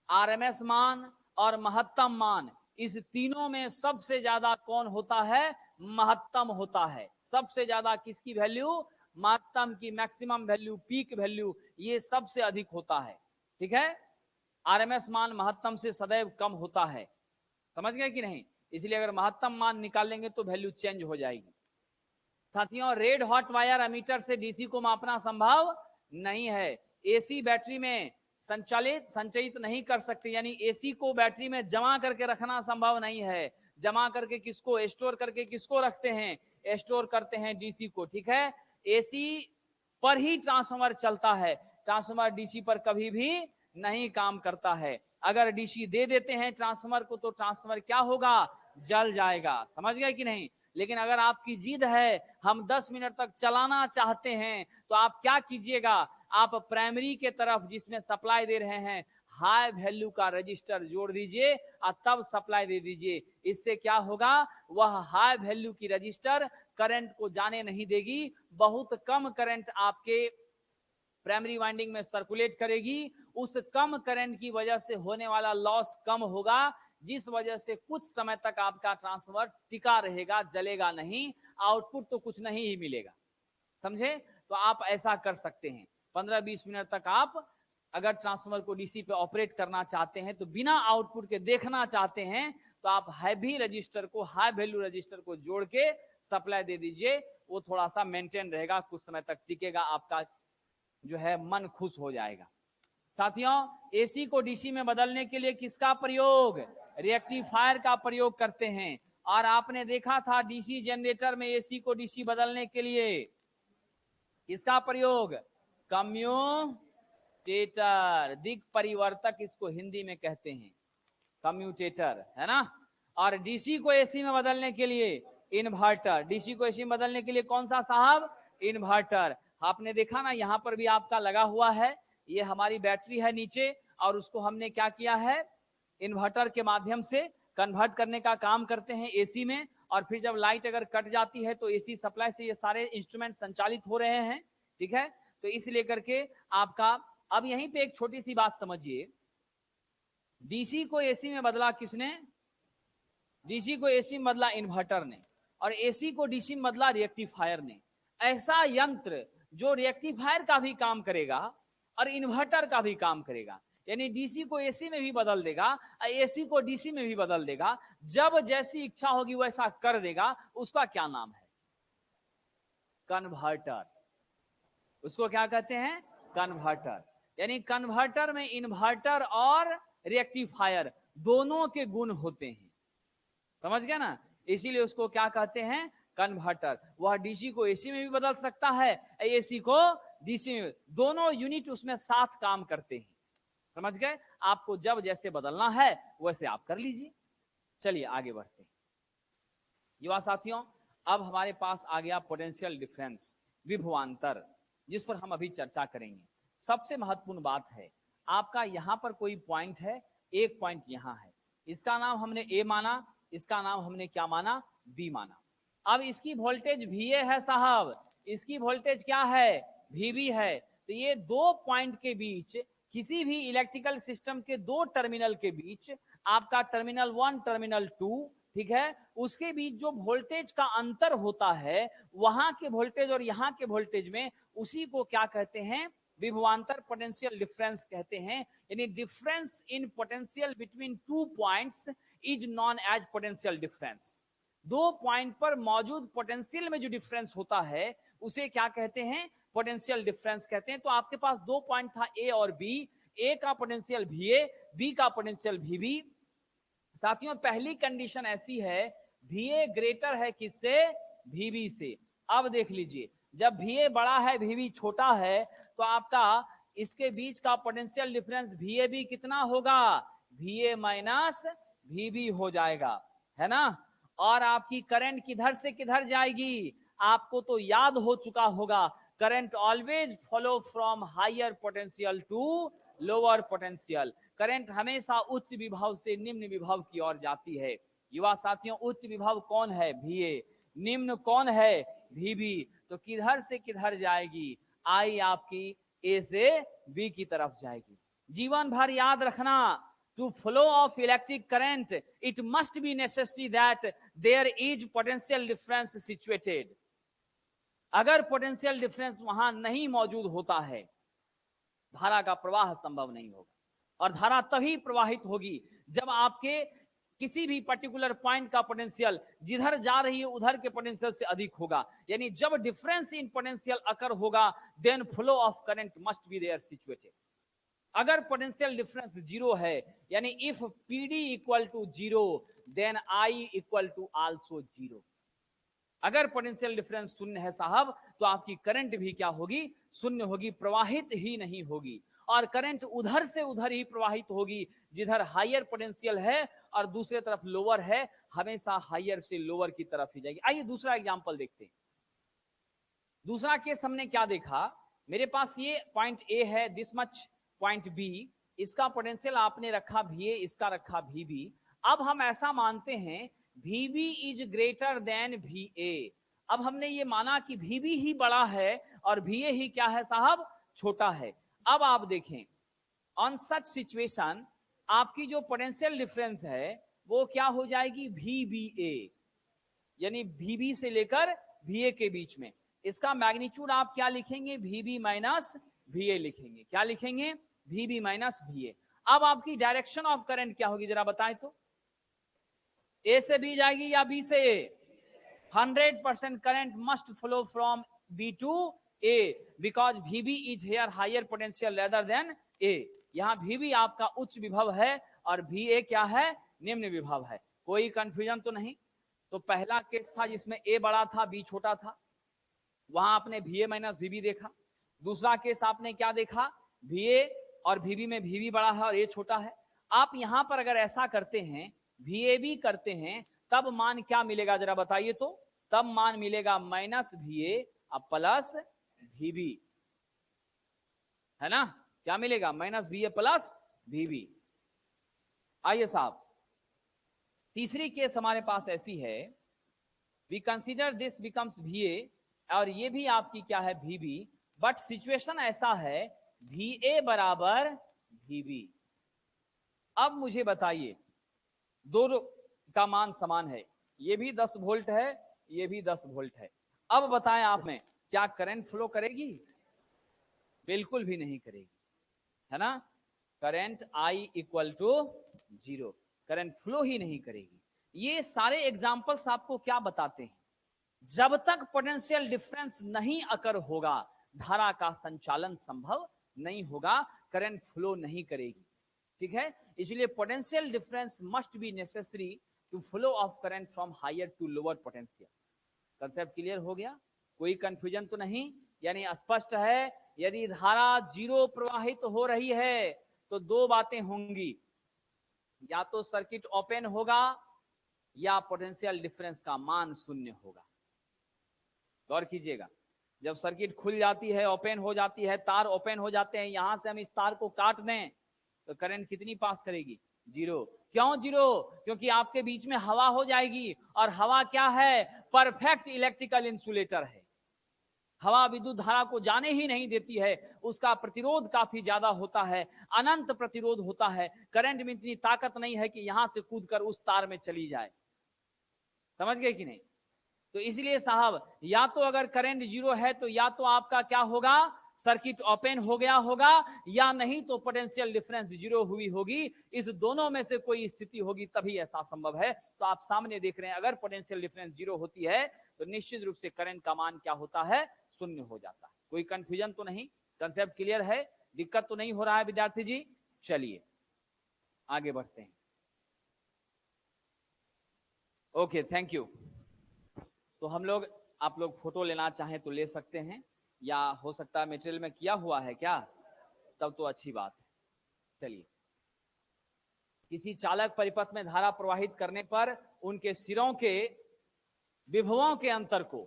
आरएमएस मान और महत्तम मान, इस तीनों में सबसे ज्यादा कौन होता है? महत्तम होता है। सबसे ज्यादा किसकी वैल्यू? महत्तम की, मैक्सिमम वैल्यू, पीक वैल्यू, ये सबसे अधिक होता है। ठीक है, आरएमएस मान महत्तम से सदैव कम होता है। समझ गए कि नहीं? इसलिए अगर महत्तम मान निकालेंगे तो वैल्यू चेंज हो जाएगी। साथियों रेड हॉट वायर एमीटर से डीसी को मापना संभव नहीं है। एसी बैटरी में संचयित नहीं कर सकते, यानी एसी को बैटरी में जमा करके रखना संभव नहीं है। जमा करके किसको, स्टोर करके किसको रखते हैं? स्टोर करते हैं डीसी को। ठीक है, एसी पर ही ट्रांसफार्मर चलता है, ट्रांसफार्मर डीसी पर कभी भी नहीं काम करता है। अगर डीसी दे देते हैं ट्रांसफार्मर को तो ट्रांसफार्मर क्या होगा? जल जाएगा। समझ गए कि नहीं? लेकिन अगर आपकी जिद है हम 10 मिनट तक चलाना चाहते हैं, तो आप क्या कीजिएगा? आप प्राइमरी के तरफ जिसमें सप्लाई दे रहे हैं हाई वैल्यू का रजिस्टर जोड़ दीजिए और तब सप्लाई दे दीजिए। इससे क्या होगा? वह हाई वैल्यू की रजिस्टर करंट को जाने नहीं देगी, बहुत कम करंट आपके प्राइमरी वाइंडिंग में सर्कुलेट करेगी। उस कम करंट की वजह से होने वाला लॉस कम होगा, जिस वजह से कुछ समय तक आपका ट्रांसफार्मर टिका रहेगा, जलेगा नहीं, आउटपुट तो कुछ नहीं ही मिलेगा। समझे? तो आप ऐसा कर सकते हैं, 15-20 मिनट तक आप अगर ट्रांसफार्मर को डीसी पे ऑपरेट करना चाहते हैं, तो बिना आउटपुट के देखना चाहते हैं, तो आप हैवी रजिस्टर को, हाई वैल्यू रजिस्टर को जोड़ के सप्लाई दे दीजिए। वो थोड़ा सा मेंटेन रहेगा, कुछ समय तक टिकेगा, आपका जो है मन खुश हो जाएगा। साथियों एसी को डीसी में बदलने के लिए किसका प्रयोग? रेक्टिफायर का प्रयोग करते हैं। और आपने देखा था डीसी जनरेटर में एसी को डीसी बदलने के लिए किसका प्रयोग? कम्यूटेटर, दिक् परिवर्तक इसको हिंदी में कहते हैं, कम्यूटेटर, है ना। और डीसी को एसी में बदलने के लिए इन्वर्टर। डीसी को एसी में बदलने के लिए कौन सा साहब? इन्वर्टर। आपने देखा ना, यहां पर भी आपका लगा हुआ है, ये हमारी बैटरी है नीचे, और उसको हमने क्या किया है? इन्वर्टर के माध्यम से कन्वर्ट करने का काम करते हैं एसी में। और फिर जब लाइट अगर कट जाती है तो एसी सप्लाई से ये सारे इंस्ट्रूमेंट संचालित हो रहे हैं। ठीक है, तो इस लेकर के आपका, अब यहीं पे एक छोटी सी बात समझिए, डीसी को एसी में बदला किसने? डीसी को एसी में बदला इन्वर्टर ने, और एसी को डीसी में बदला रिएक्टिफायर ने। ऐसा यंत्र जो रिएक्टिफायर का भी काम करेगा और इन्वर्टर का भी काम करेगा, यानी डीसी को एसी में भी बदल देगा, एसी को डीसी में भी बदल देगा, जब जैसी इच्छा होगी वैसा कर देगा, उसका क्या नाम है? कन्वर्टर। उसको क्या कहते हैं? कन्वर्टर। यानी कन्वर्टर में इन्वर्टर और रिएक्टिफायर दोनों के गुण होते हैं, समझ गया ना? इसीलिए उसको क्या कहते हैं? कन्वर्टर। वह डीसी को एसी में भी बदल सकता है, एसी को डीसी में, दोनों यूनिट उसमें साथ काम करते हैं, समझ गए? आपको जब जैसे बदलना है वैसे आप कर लीजिए। चलिए आगे बढ़ते हैं युवा साथियों। अब हमारे पास आ गया पोटेंशियल डिफरेंस, विभवांतर, जिस पर हम अभी चर्चा करेंगे। सबसे महत्वपूर्ण बात है, आपका यहां पर कोई पॉइंट है, एक पॉइंट यहां है, इसका नाम हमने ए माना, इसका नाम हमने क्या माना? बी माना। अब इसकी वोल्टेज VA है साहब, इसकी वोल्टेज क्या है? VB है। तो ये दो पॉइंट के बीच, किसी भी इलेक्ट्रिकल सिस्टम के दो टर्मिनल के बीच, आपका टर्मिनल 1 टर्मिनल 2, ठीक है, उसके बीच जो वोल्टेज का अंतर होता है, वहां के वोल्टेज और यहाँ के वोल्टेज में, उसी को क्या कहते हैं? विभवांतर, पोटेंशियल डिफरेंस कहते हैं। यानी difference in potential between two points is known as potential difference. दो पॉइंट पर मौजूद पोटेंशियल में जो डिफरेंस होता है उसे क्या कहते हैं? पोटेंशियल डिफरेंस कहते हैं। तो आपके पास दो पॉइंट था ए और बी, ए का पोटेंशियल VA, बी का पोटेंशियल VB। साथियों पहली कंडीशन ऐसी है, VA ग्रेटर है किससे? VB से। अब देख लीजिए, जब VA बड़ा है VB छोटा है, तो आपका इसके बीच का पोटेंशियल डिफरेंस VAB कितना होगा? VA माइनस VB हो जाएगा, है ना? और आपकी करंट किधर से किधर जाएगी? आपको तो याद हो चुका होगा, current always follow from higher potential to lower potential. Current हमेशा उच्च विभव से निम्न विभव की ओर जाती है। युवा साथियों, उच्च विभव कौन है? VA। निम्न कौन है? VB। तो किधर से किधर जाएगी? आई आपकी A से B की तरफ जाएगी। जीवन भर याद रखना, to flow of electric current it must be necessary that there is potential difference situated। अगर पोटेंशियल डिफरेंस वहां नहीं मौजूद होता है, धारा का प्रवाह संभव नहीं होगा। और धारा तभी प्रवाहित होगी जब आपके किसी भी पर्टिकुलर पॉइंट का पोटेंशियल जिधर जा रही है उधर के पोटेंशियल से अधिक होगा। यानी जब डिफरेंस इन पोटेंशियल अकर होगा, then flow of current must be there situated. अगर पोटेंशियल डिफरेंस जीरो है, यानी if PD equal to zero, then I equal to also zero. अगर पोटेंशियल डिफरेंस शून्य है साहब, तो आपकी करंट भी क्या होगी? शून्य होगी, प्रवाहित ही नहीं होगी। और करंट उधर से उधर ही प्रवाहित होगी जिधर हायर पोटेंशियल है, और दूसरे तरफ लोअर है, हमेशा हायर से लोअर की तरफ ही जाएगी। आइए दूसरा एग्जांपल देखते हैं। दूसरा केस हमने क्या देखा? मेरे पास ये पॉइंट ए है, दिस मच पॉइंट बी, इसका पोटेंशियल आपने रखा VA, इसका रखा VB। अब हम ऐसा मानते हैं VB is greater than VA। अब हमने ये माना कि VB ही बड़ा है और VA ही क्या है साहब? छोटा है। अब आप देखें, ऑन सच सिचुएशन आपकी जो पोटेंशियल डिफरेंस है वो क्या हो जाएगी? VBA, यानी VB से लेकर VA के बीच में। इसका मैग्नीट्यूड आप क्या लिखेंगे? VB माइनस VA लिखेंगे। क्या लिखेंगे? VB minus VA। अब आपकी डायरेक्शन ऑफ करंट क्या होगी, जरा बताएं तो? A से B जाएगी या B से A? 100% current must flow from B to A, because VB is here higher potential rather than A। यहाँ VB आपका उच्च विभव है और VA क्या है? निम्न विभव है। कोई कंफ्यूजन तो नहीं? तो पहला केस था जिसमें A बड़ा था B छोटा था, वहां आपने VA माइनस VB देखा। दूसरा केस आपने क्या देखा? VA और VB में VB बड़ा है और A छोटा है। आप यहां पर अगर ऐसा करते हैं, VAB करते हैं, तब मान क्या मिलेगा जरा बताइए तो? तब मान मिलेगा माइनस VA अब प्लस VB, है ना? क्या मिलेगा? Minus VA plus VB। आइए साहब, तीसरी केस हमारे पास ऐसी है, we consider this becomes VA और ये भी आपकी क्या है? VB। बट सिचुएशन ऐसा है VA बराबर VB। अब मुझे बताइए, दोनों का मान समान है, ये भी 10 वोल्ट है, ये भी 10 वोल्ट है। अब बताएं आप में, क्या करंट फ्लो करेगी? बिल्कुल भी नहीं करेगी, है ना। Current I equal to 0, current flow ही नहीं करेगी। ये सारे एग्जाम्पल्स आपको क्या बताते हैं? जब तक पोटेंशियल डिफरेंस नहीं अकर होगा, धारा का संचालन संभव नहीं होगा, करंट फ्लो नहीं करेगी। ठीक है, इसलिए potential difference must be necessary to flow of current from higher to lower potential. Concept clear हो गया? कोई कंफ्यूजन तो नहीं? यानी स्पष्ट है, यदि धारा 0 प्रवाहित हो रही है तो दो बातें होंगी, या तो सर्किट ओपन होगा या पोटेंशियल डिफरेंस का मान 0 होगा। गौर कीजिएगा, जब सर्किट खुल जाती है, ओपन हो जाती है, तार ओपन हो जाते हैं, यहां से हम इस तार को काट दें तो करंट कितनी पास करेगी? 0। क्यों 0? क्योंकि आपके बीच में हवा हो जाएगी, और हवा क्या है? परफेक्ट इलेक्ट्रिकल इंसुलेटर है। हवा विद्युत धारा को जाने ही नहीं देती है, उसका प्रतिरोध काफी ज्यादा होता है, अनंत प्रतिरोध होता है। करंट में इतनी ताकत नहीं है कि यहां से कूदकर उस तार में चली जाए। समझ गए कि नहीं? तो इसलिए साहब, या तो अगर करंट 0 है तो या तो आपका क्या होगा? सर्किट ओपन हो गया होगा, या नहीं तो पोटेंशियल डिफरेंस 0 हुई होगी। इस दोनों में से कोई स्थिति होगी, तभी ऐसा संभव है। तो आप सामने देख रहे हैं, अगर पोटेंशियल डिफरेंस 0 होती है तो निश्चित रूप से करंट का मान क्या होता है? 0 हो जाता है। कोई कंफ्यूजन तो नहीं? कंसेप्ट क्लियर है? दिक्कत तो नहीं हो रहा है विद्यार्थी जी? चलिए आगे बढ़ते हैं। Okay, thank you. तो हम लोग, आप लोग फोटो लेना चाहें तो ले सकते हैं, या हो सकता है मटेरियल में किया हुआ है क्या, तब तो अच्छी बात है। चलिए, किसी चालक परिपथ में धारा प्रवाहित करने पर उनके सिरों के विभवों के अंतर को,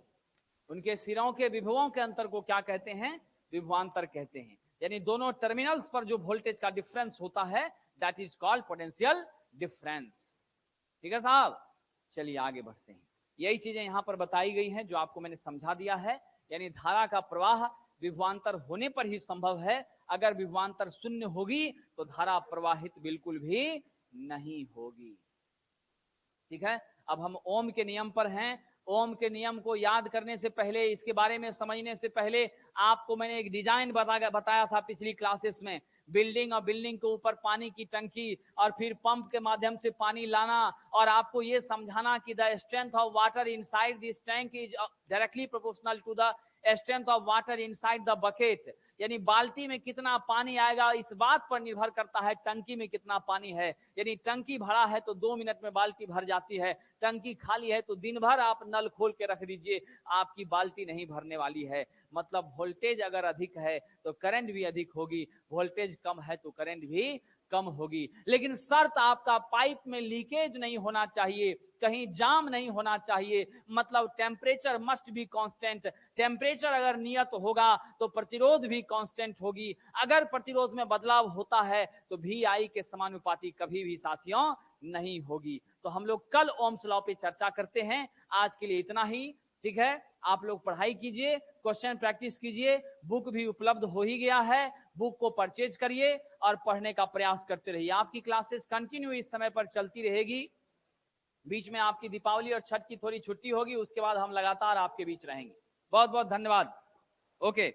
उनके सिरों के विभवों के अंतर को क्या कहते हैं? विभवांतर कहते हैं। यानी दोनों टर्मिनल्स पर जो वोल्टेज का डिफरेंस होता है, that is called potential difference. ठीक है साहब? चलिए आगे बढ़ते हैं। यही चीजें यहां पर बताई गई हैं जो आपको मैंने समझा दिया है। यानी धारा का प्रवाह विभवांतर होने पर ही संभव है। अगर विभवांतर 0 होगी तो धारा प्रवाहित बिल्कुल भी नहीं होगी। ठीक है, अब हम ओम के नियम पर हैं। ओम के नियम को याद करने से पहले, इसके बारे में समझने से पहले, आपको मैंने एक डिजाइन बताया था पिछली क्लासेस में। बिल्डिंग और बिल्डिंग के ऊपर पानी की टंकी, और फिर पंप के माध्यम से पानी लाना, और आपको ये समझाना कि the strength of water inside this tank is directly proportional to the strength of water inside the bucket. यानी बाल्टी में कितना पानी आएगा इस बात पर निर्भर करता है टंकी में कितना पानी है। यानी टंकी भरा है तो 2 मिनट में बाल्टी भर जाती है, टंकी खाली है तो दिन भर आप नल खोल के रख दीजिए, आपकी बाल्टी नहीं भरने वाली है। मतलब वोल्टेज अगर अधिक है तो करंट भी अधिक होगी, वोल्टेज कम है तो करंट भी कम होगी। लेकिन शर्त आपका पाइप में लीकेज नहीं होना चाहिए, कहीं जाम नहीं होना चाहिए। मतलब temperature must be constant. Temperature अगर नियत होगा तो प्रतिरोध भी कांस्टेंट होगी। अगर प्रतिरोध में बदलाव होता है तो VI के समानुपाती कभी भी साथियों नहीं होगी। तो हम लोग कल ओम्स लॉ पे चर्चा करते हैं। आज के लिए इतना ही। ठीक है, आप लोग पढ़ाई कीजिए, क्वेश्चन प्रैक्टिस कीजिए, बुक भी उपलब्ध हो ही गया है, बुक को परचेज करिए और पढ़ने का प्रयास करते रहिए। आपकी क्लासेस कंटिन्यू इस समय पर चलती रहेगी। बीच में आपकी दीपावली और छठ की थोड़ी छुट्टी होगी, उसके बाद हम लगातार आपके बीच रहेंगे। बहुत बहुत धन्यवाद। ओके।